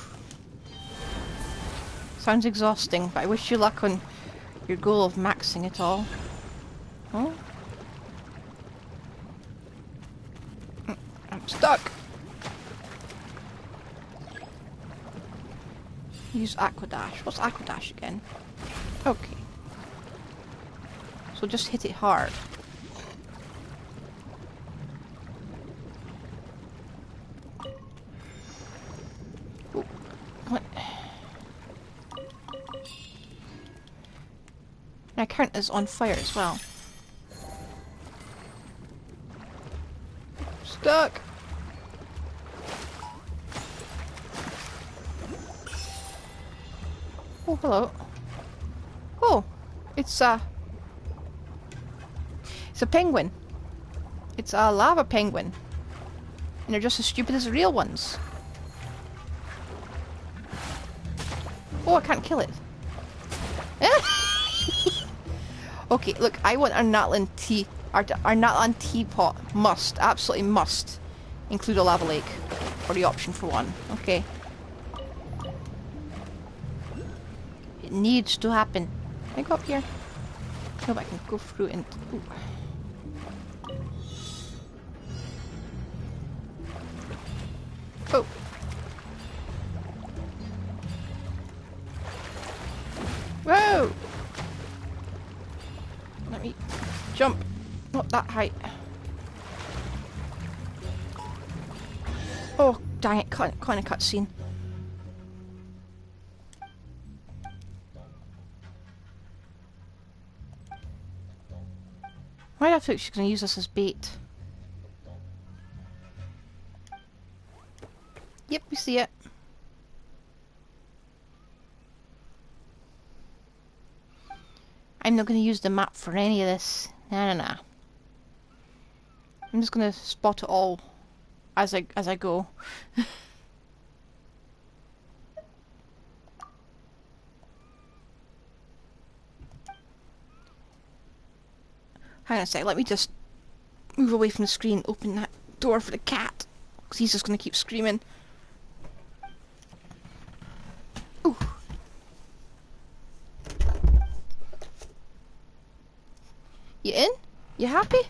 Sounds exhausting, but I wish you luck on your goal of maxing it all. Oh? I'm stuck! Use Aquadash. What's Aquadash again? Okay. So just hit it hard. Oh. What? My account is on fire as well. Stuck! Oh, hello. Oh! It's a penguin. It's a lava penguin. And they're just as stupid as the real ones. Oh, I can't kill it. Okay, look, I want our Natlan tea. Our Natlan teapot must, absolutely must, include a lava lake. Or the option for one. Okay. It needs to happen. Can I go up here? No, but I can go through and... Ooh. Oh. Whoa! Let me jump. Not that height. Oh, dang it. Kind of cutscene. Why do I think she's going to use this as bait? Yep, we see it. I'm not going to use the map for any of this. Nah. I'm just going to spot it all as I go. Hang on a sec, let me just move away from the screen, open that door for the cat, because he's just going to keep screaming. Ooh. You in? You happy?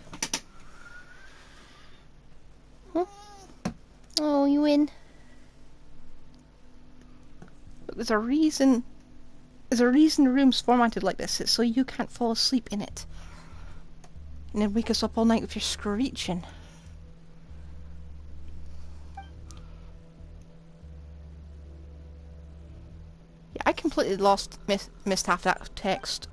Huh? Oh, you in? Look, there's a reason the room's formatted like this. It's so you can't fall asleep in it. And then wake us up all night with your screeching. Yeah, I completely missed half that text.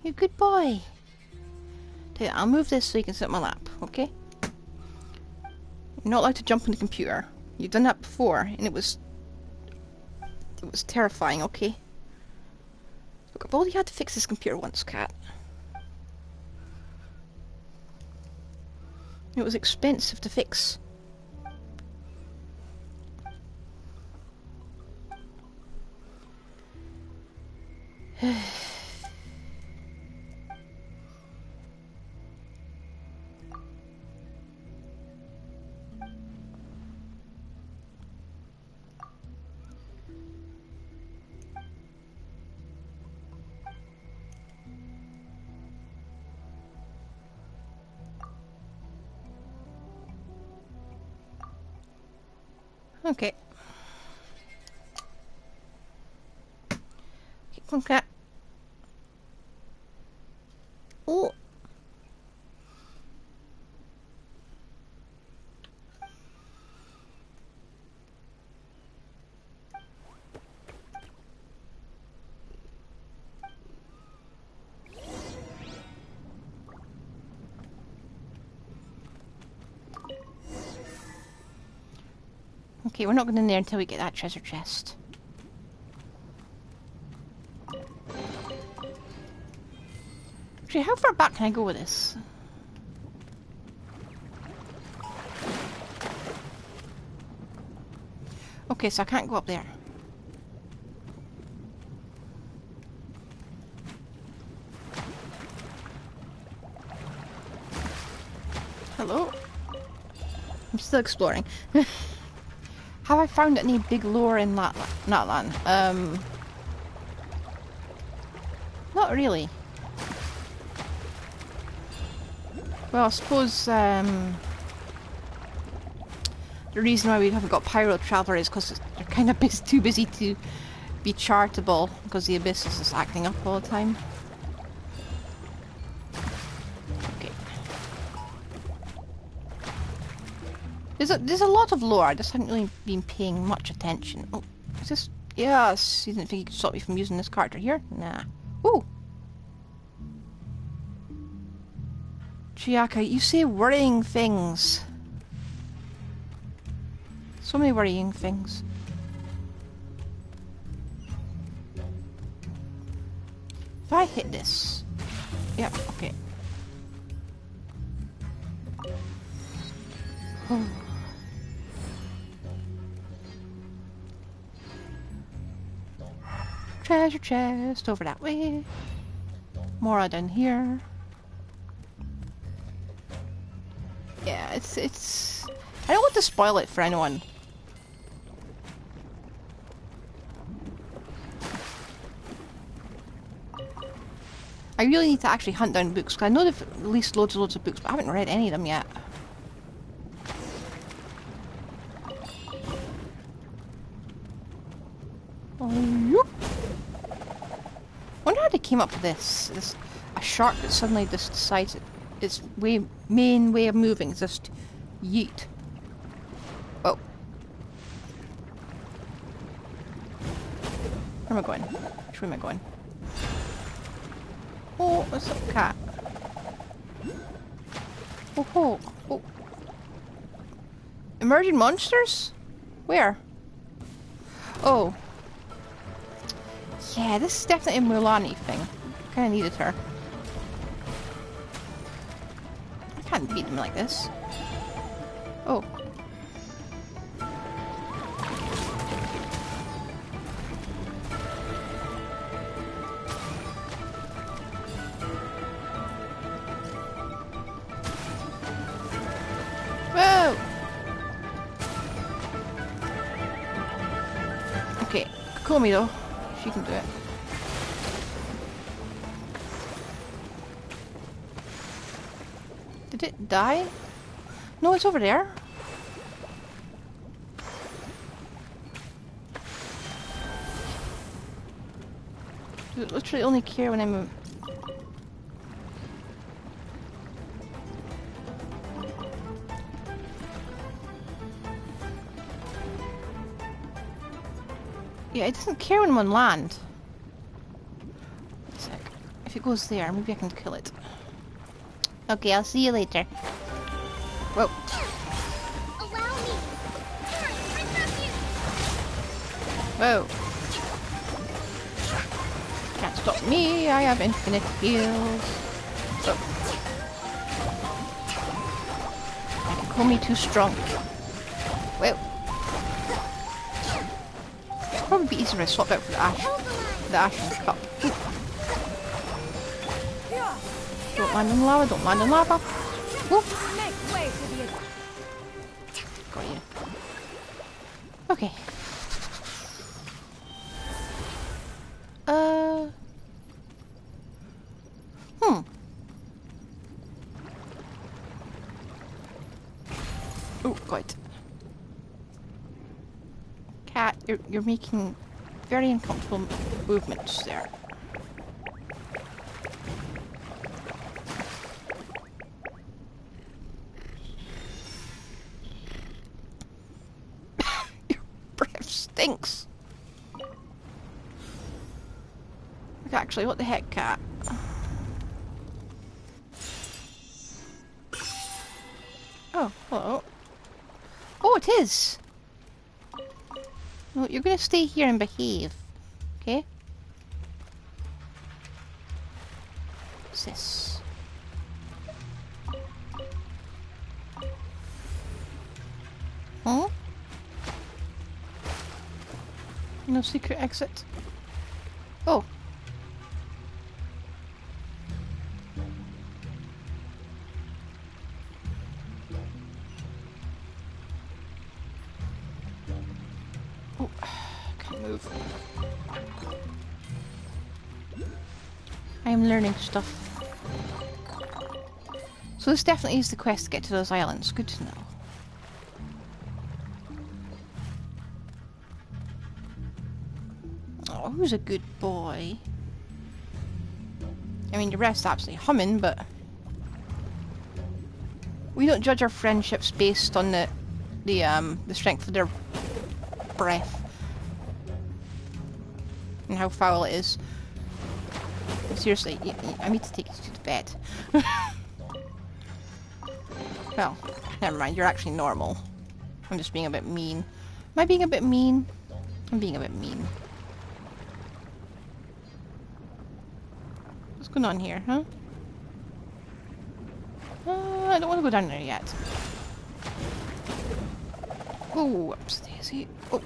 You good boy. I'll move this so you can sit on my lap, okay? You're not allowed to jump on the computer. You've done that before, and it was terrifying, okay? Look, I've only had to fix this computer once, cat. It was expensive to fix. Okay. Keep on, cat. Oh. Okay, we're not going in there until we get that treasure chest. Actually, how far back can I go with this? Okay, so I can't go up there. Hello? I'm still exploring. Have I found any big lore in that land? Not really. Well, I suppose the reason why we haven't got Pyro Traveler is because they're kind of too busy to be chartable because the Abyss is just acting up all the time. Okay. There's a lot of lore. I just haven't really been paying much attention. Oh, is this? Yes. You didn't think you could stop me from using this character here? Nah. Ooh. Chiaka, you say worrying things. So many worrying things. If I hit this... Yep, okay. Oh. Treasure chest over that way. Mora down here. Yeah, it's... I don't want to spoil it for anyone. I really need to actually hunt down books, because I know they've released loads and loads of books, but I haven't read any of them yet. Wonder how they came up with this. A shark that suddenly just decides its main way of moving is just yeet. Oh. Where am I going? Which way am I going? Oh, what's up, cat? Oh, oh, oh. Emerging monsters? Where? Oh. Yeah, this is definitely a Mulani thing. Kinda needed her. I can't beat them like this. Oh. Whoa! Okay, Kokomi though. She can do it. Did it die? No, it's over there. Does it literally only care when I move? Yeah, it doesn't care when I'm on land. Wait a sec. If it goes there, maybe I can kill it. Okay, I'll see you later. Whoa. Allow me. Whoa. Can't stop me, I have infinite heals. Oh. Don't call me too strong. Whoa. Probably be easier if I swap out for the Ashen Cup. Ooh. Don't land in lava, don't land in lava. Whoop. Got you. Okay. Oh, got it. Cat, you're making very uncomfortable movements there. Your breath stinks. Like, actually, what the heck, cat? Oh, hello. Oh, it is! No, you're gonna stay here and behave. Okay? What's this? Huh? No secret exit. Oh. Move. I am learning stuff. So this definitely is the quest to get to those islands. Good to know. Oh, who's a good boy? I mean, the rest absolutely humming, but we don't judge our friendships based on the strength of their breath. And how foul it is. Seriously, I need to take you to bed. Well, never mind, you're actually normal. I'm just being a bit mean. Am I being a bit mean? I'm being a bit mean. What's going on here, huh? I don't want to go down there yet. Oh, upstairs. Oh.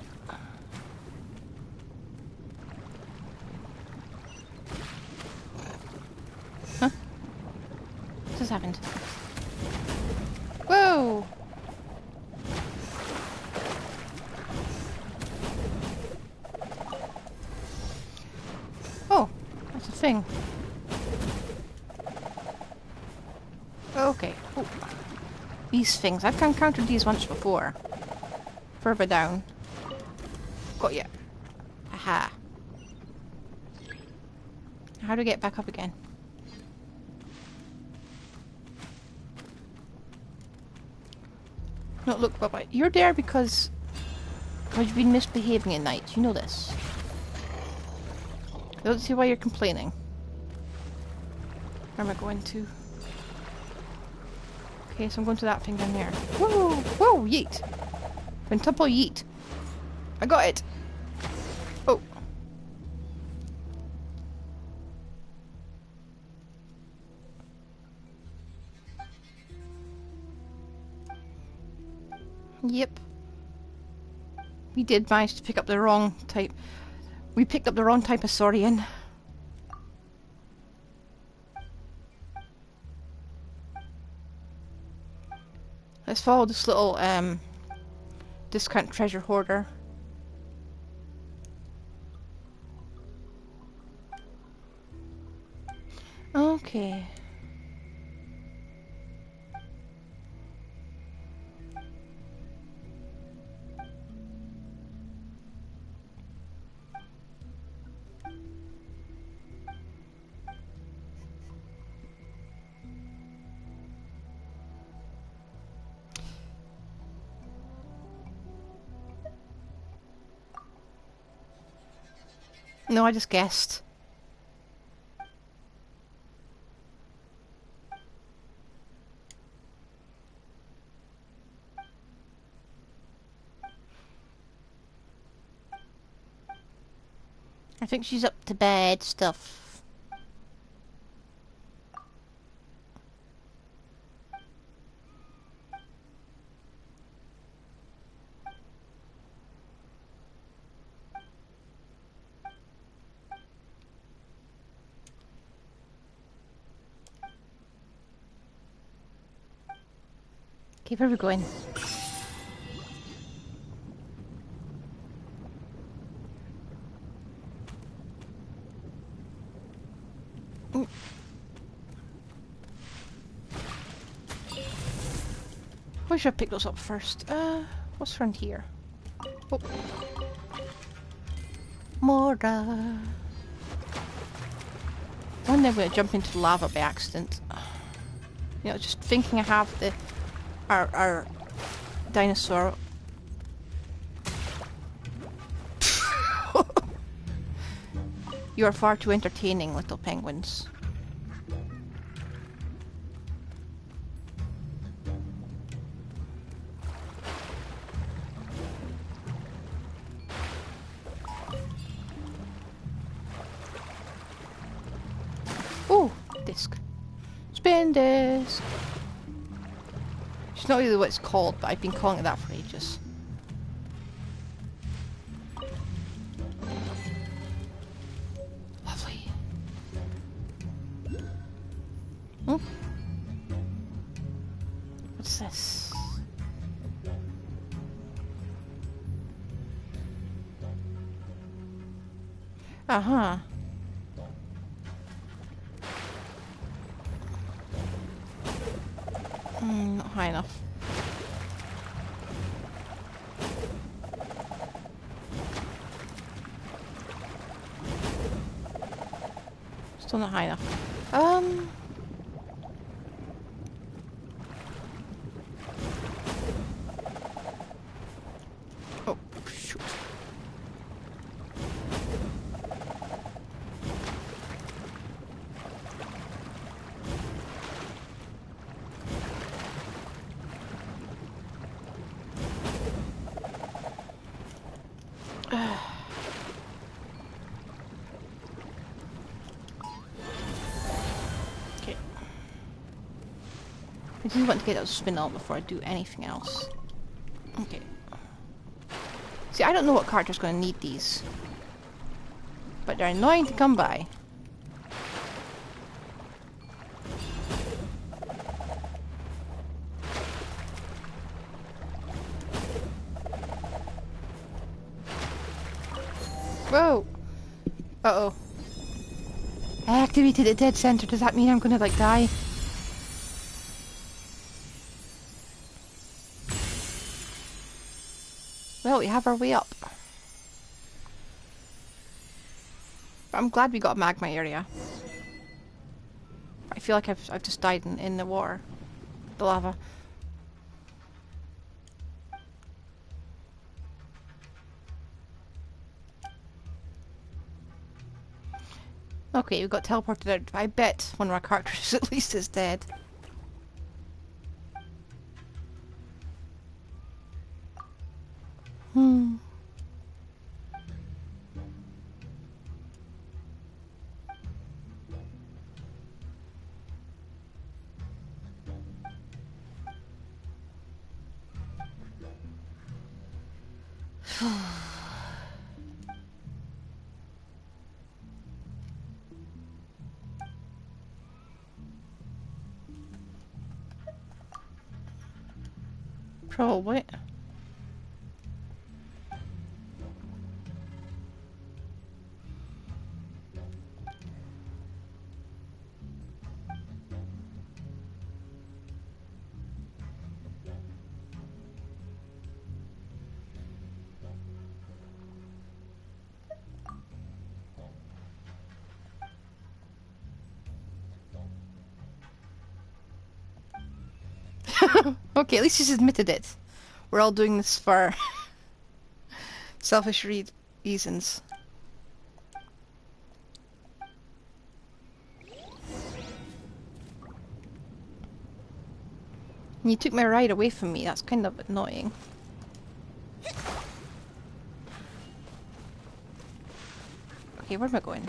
thing. Okay. Oh. These things. I've encountered these once before. Further down. Got ya. Aha. How do I get back up again? No, look, Bubba. You're there because you've been misbehaving at night. You know this. I don't see why you're complaining. Where am I going to? Okay, so I'm going to that thing down there. Whoa! Whoa! Yeet! Quintuple yeet! I got it! Oh! Yep. We did manage to pick up the wrong type. We picked up the wrong type of Saurian. Let's follow this little discount treasure hoarder. Okay. No, I just guessed. I think she's up to bed stuff. Okay, where are we going? Ooh. Why should I pick those up first? What's around here? Oh. Mora. One day I'm gonna jump into lava by accident. You know, just thinking I have the our dinosaur. You are far too entertaining, little penguins. Oh, disc. Spin disc. It's not really what it's called, but I've been calling it that for ages. Lovely. Oh. What's this? Uh-huh. Not high enough. Still not high enough. Oh, shoot. Okay. I just want to get that spin out before I do anything else. Okay. See, I don't know what character's going to need these. But they're annoying to come by. Whoa! Uh-oh. I activated the dead center. Does that mean I'm gonna like die? Well, we have our way up. I'm glad we got a magma area. I feel like I've just died in the water. The lava. Okay, we got teleported out. I bet one of our characters at least is dead. Hmm. Probably. Okay, at least he's admitted it. We're all doing this for selfish reasons. You took my ride away from me. That's kind of annoying. Okay, where am I going?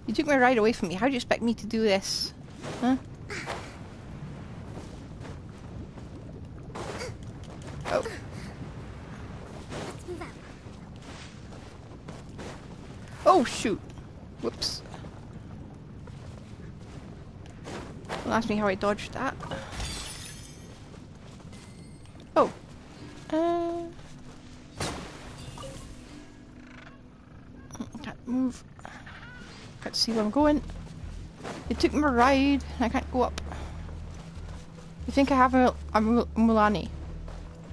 You took my ride away from me. How do you expect me to do this? Huh? Oh. Oh shoot. Whoops. Don't ask me how I dodged that. Oh. Can't move. Can't see where I'm going. It took me a ride. I can't go up. You think I have a Mulani?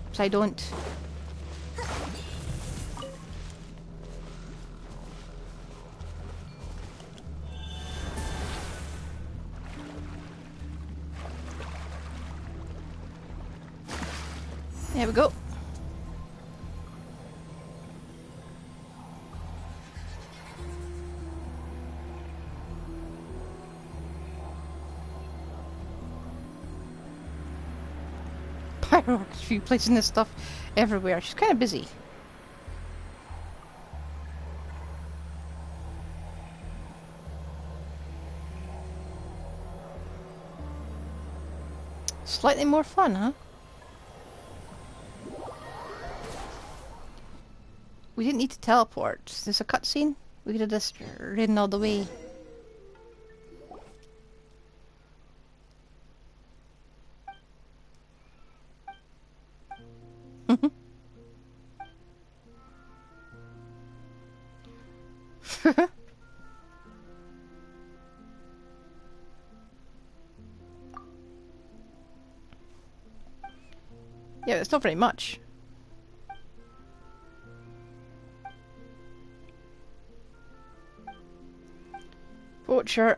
Because I don't. There we go. She's placing this stuff everywhere. She's kind of busy. Slightly more fun, huh? We didn't need to teleport. Is this a cutscene? We could have just ridden all the way. Yeah, it's not very much. Poacher.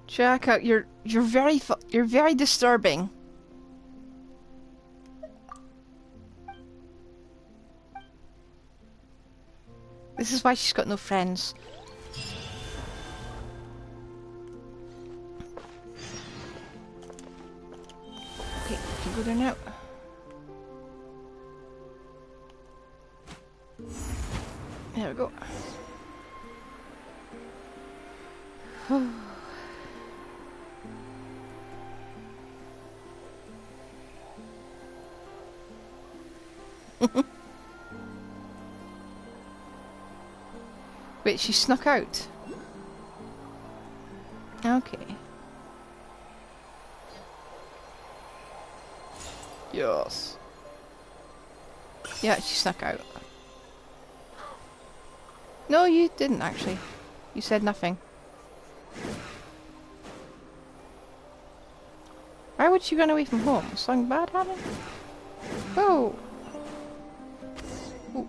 Check out, you're very disturbing. This is why she's got no friends. Okay, I can go there now. There we go. Wait, she snuck out? Okay. Yes. Yeah, she snuck out. No, you didn't actually. You said nothing. Why would she run away from home? Something bad happened? Oh! Ooh.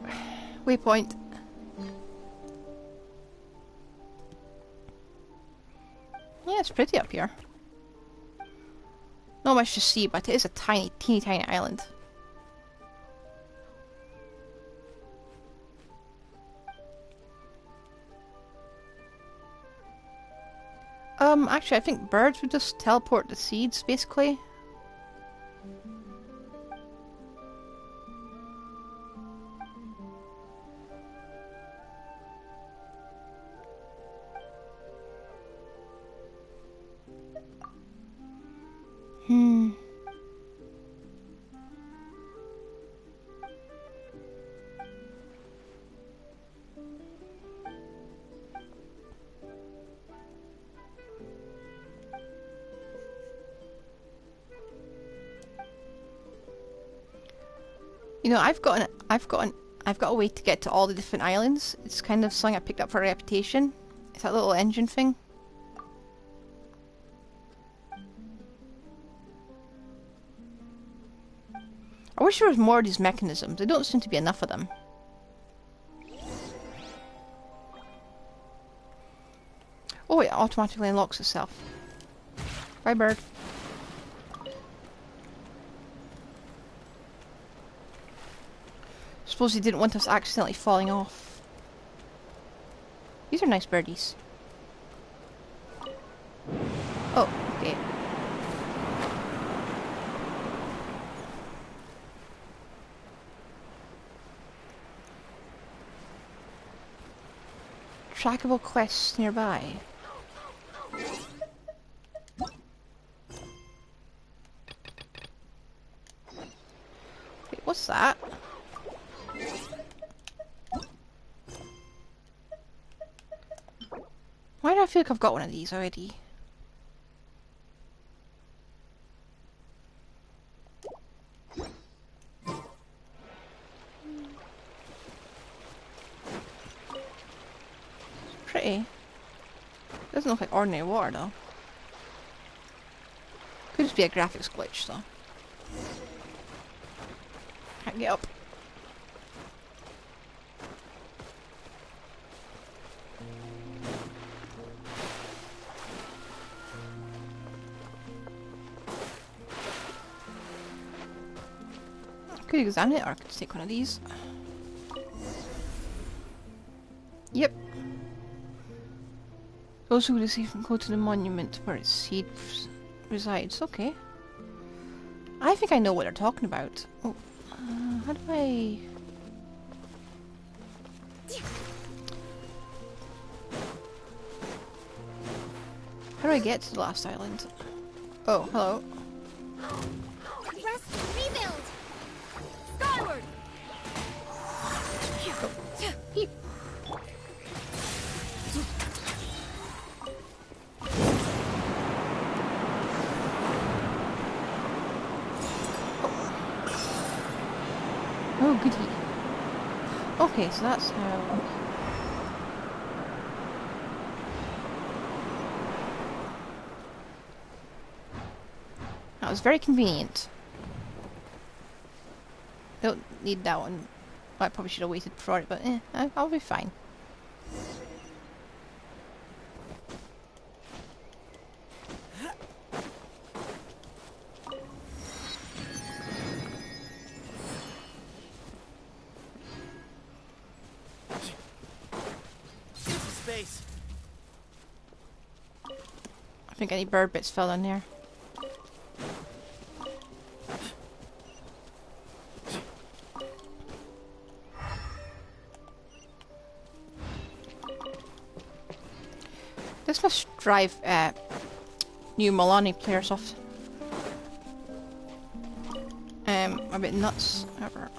Waypoint. Yeah, it's pretty up here. Not much to see, but it is a tiny, teeny tiny island. Actually, I think birds would just teleport the seeds, basically. You know, I've got a way to get to all the different islands. It's kind of something I picked up for Reputation. It's that little engine thing. I wish there was more of these mechanisms. There don't seem to be enough of them. Oh, it automatically unlocks itself. Bye, bird. Suppose he didn't want us accidentally falling off. These are nice birdies. Oh, okay. Trackable quests nearby. Wait, what's that? Why do I feel like I've got one of these already? It's pretty. Doesn't look like ordinary water though. Could just be a graphics glitch though. Can't get up. Could examine it or I could take one of these. Yep. Those who receive can go to the monument where its seed resides. Okay. I think I know what they're talking about. Oh, how do I... How do I get to the last island? Oh, hello. Rest, rebuild! Skyward! Oh, goody. Okay, so that's how... That was very convenient. Don't need that one. I probably should have waited for it, but I'll be fine. Space. I think any bird bits fell in there. This must drive new Milani players off. A bit nuts, however.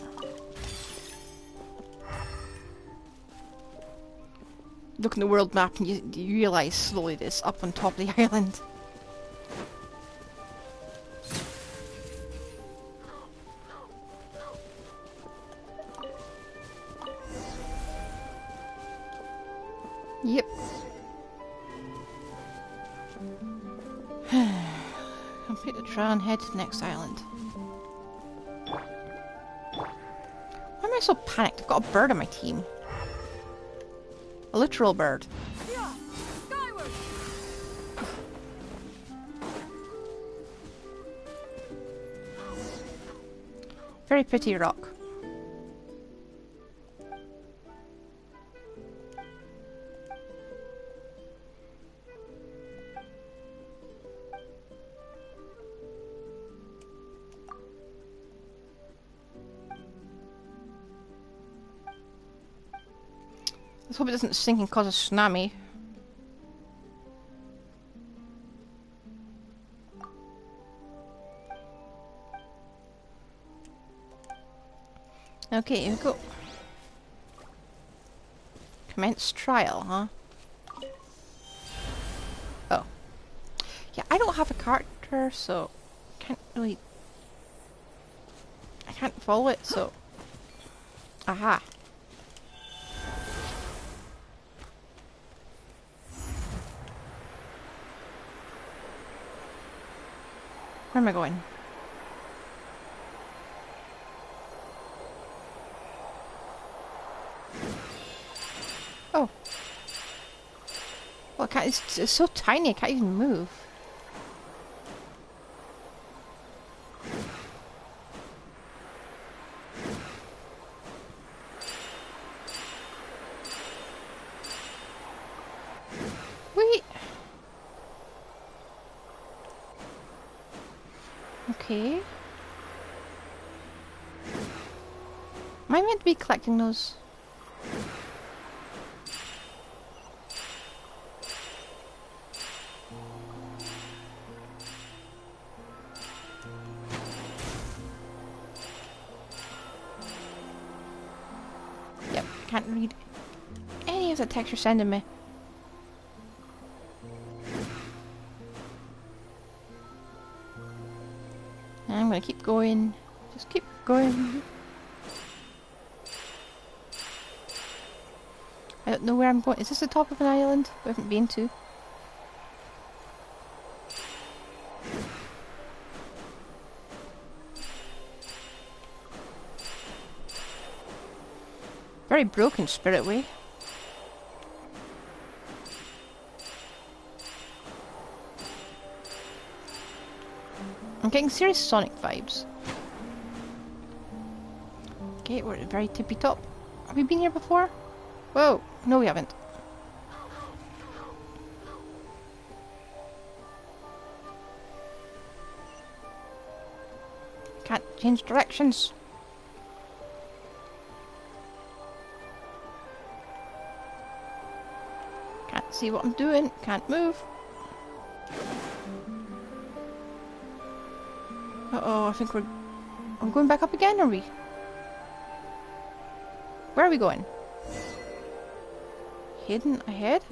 Look at the world map and you realise slowly that it's up on top of the island. Yep. Complete the trial and head to the next island. Why am I so panicked? I've got a bird on my team. A literal bird. Skyward! Very pretty rock. Let's hope it doesn't sink and cause a tsunami. Okay, here we go. Commence trial, huh? Oh. Yeah, I don't have a character, so can't really... I can't follow it, so... Aha. Where am I going? Oh. Well, I can't, it's so tiny, I can't even move. Wait. Okay. Am I meant to be collecting those? Yep, can't read any of the text you're sending me. I'm gonna keep going. Just keep going. I don't know where I'm going. Is this the top of an island we haven't been to? Very broken, Spirit Way. I'm getting serious Sonic vibes. Okay, we're at the very tippy top. Have we been here before? Whoa, no we haven't. Can't change directions. Can't see what I'm doing, can't move. Uh-oh, I think are we going back up again, are we? Where are we going? Hidden ahead?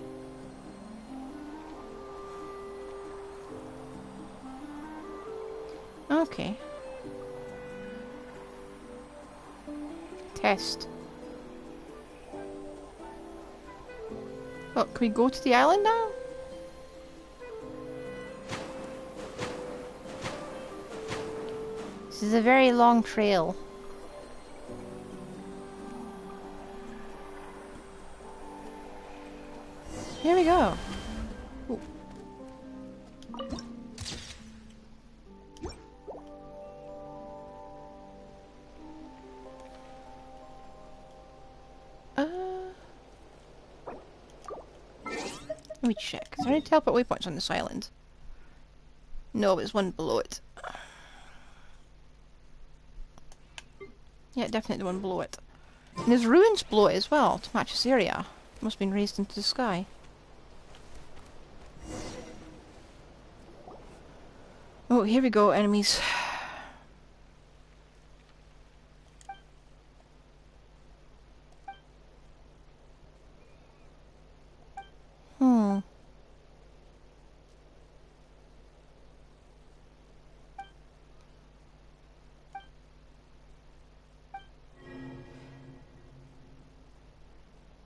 Okay. Test. Well, can we go to the island now? This is a very long trail. Here we go. Ooh. Let me check. Is there any teleport waypoints on this island? No, there's one below it. Yeah, definitely the one below it. And there's ruins below it as well, to match this area. Must have been raised into the sky. Oh, here we go, enemies.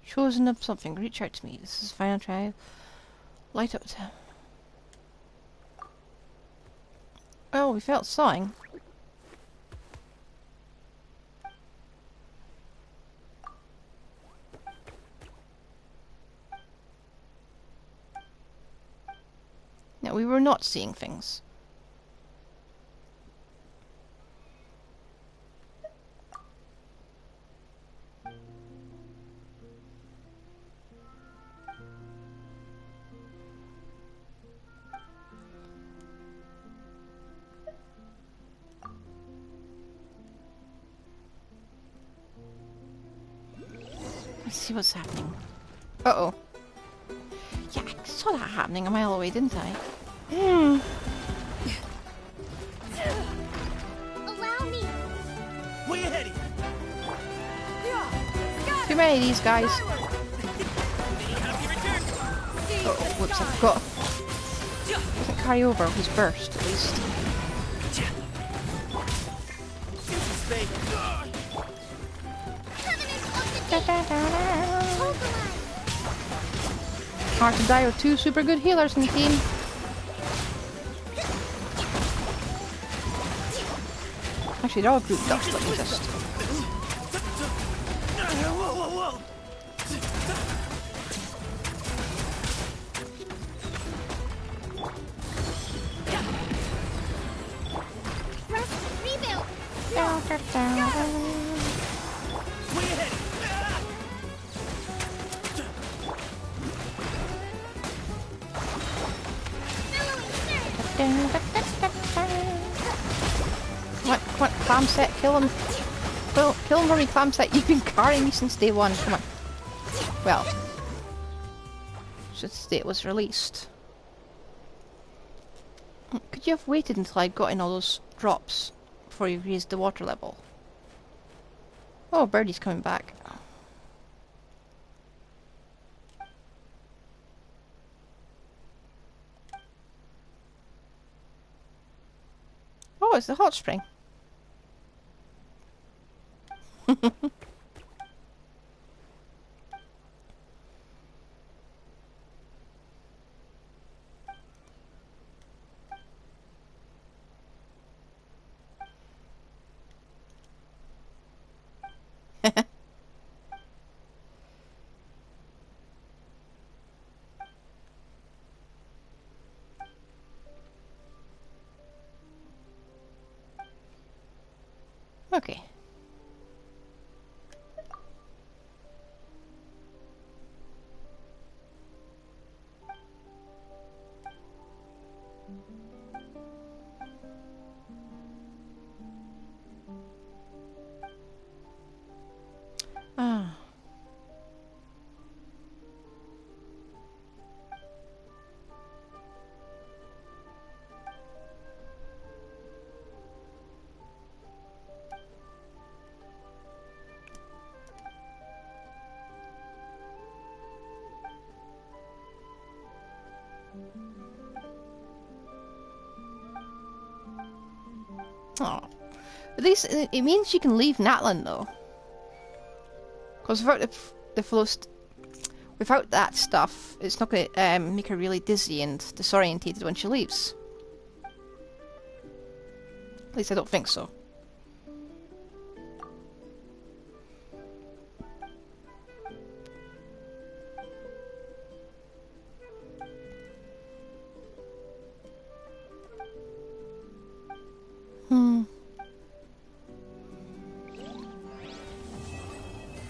Chosen of something. Reach out to me. This is final trial. Light up to... Oh, we felt sawing. No, we were not seeing things. Let's see what's happening. Uh-oh. Yeah, I saw that happening a mile away, didn't I? Hmm. Allow me. Way ahead of you. Too many of these guys. Uh-oh, whoops, I forgot. Doesn't carry over his burst, at least. Hard to die with two super good healers in the team. Actually, they're all grouped up, let me just... Come on, Clamset, kill him. Kill him for me, Clamset. You've been carrying me since day one. Come on. Well, since the date was released. Could you have waited until I'd gotten all those drops before you raised the water level? Oh, Birdie's coming back. Oh, it's the hot spring. Okay. Ah. Oh. At least it means you can leave Natlan though. Because without without that stuff, it's not going to make her really dizzy and disorientated when she leaves. At least I don't think so.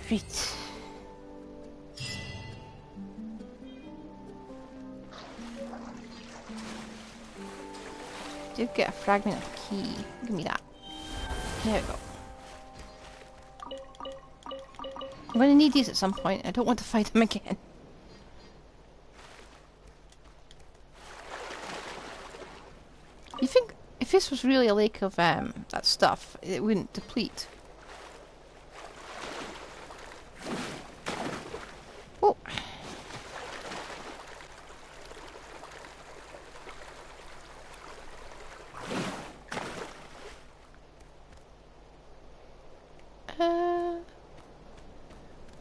Right. Did get a fragment of key. Give me that. There we go. I'm going to need these at some point. I don't want to fight them again. You think if this was really a lake of that stuff, it wouldn't deplete? Oh.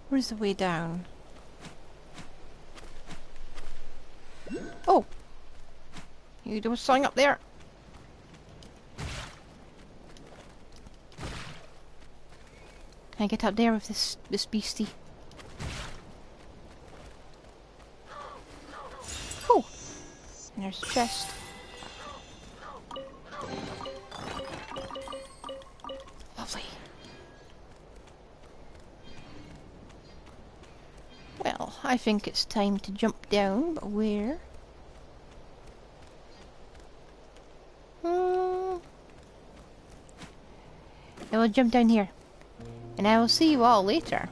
Where's the way down? You doing something up there? Can I get up there with this beastie? Oh! And there's a chest. Lovely. Well, I think it's time to jump down, but where? I will jump down here. And I will see you all later.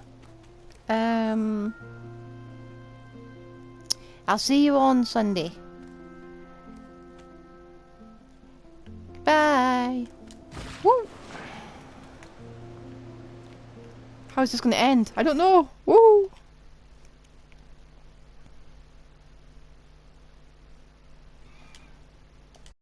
I'll see you on Sunday. Bye. Woo! How is this going to end? I don't know. Woo!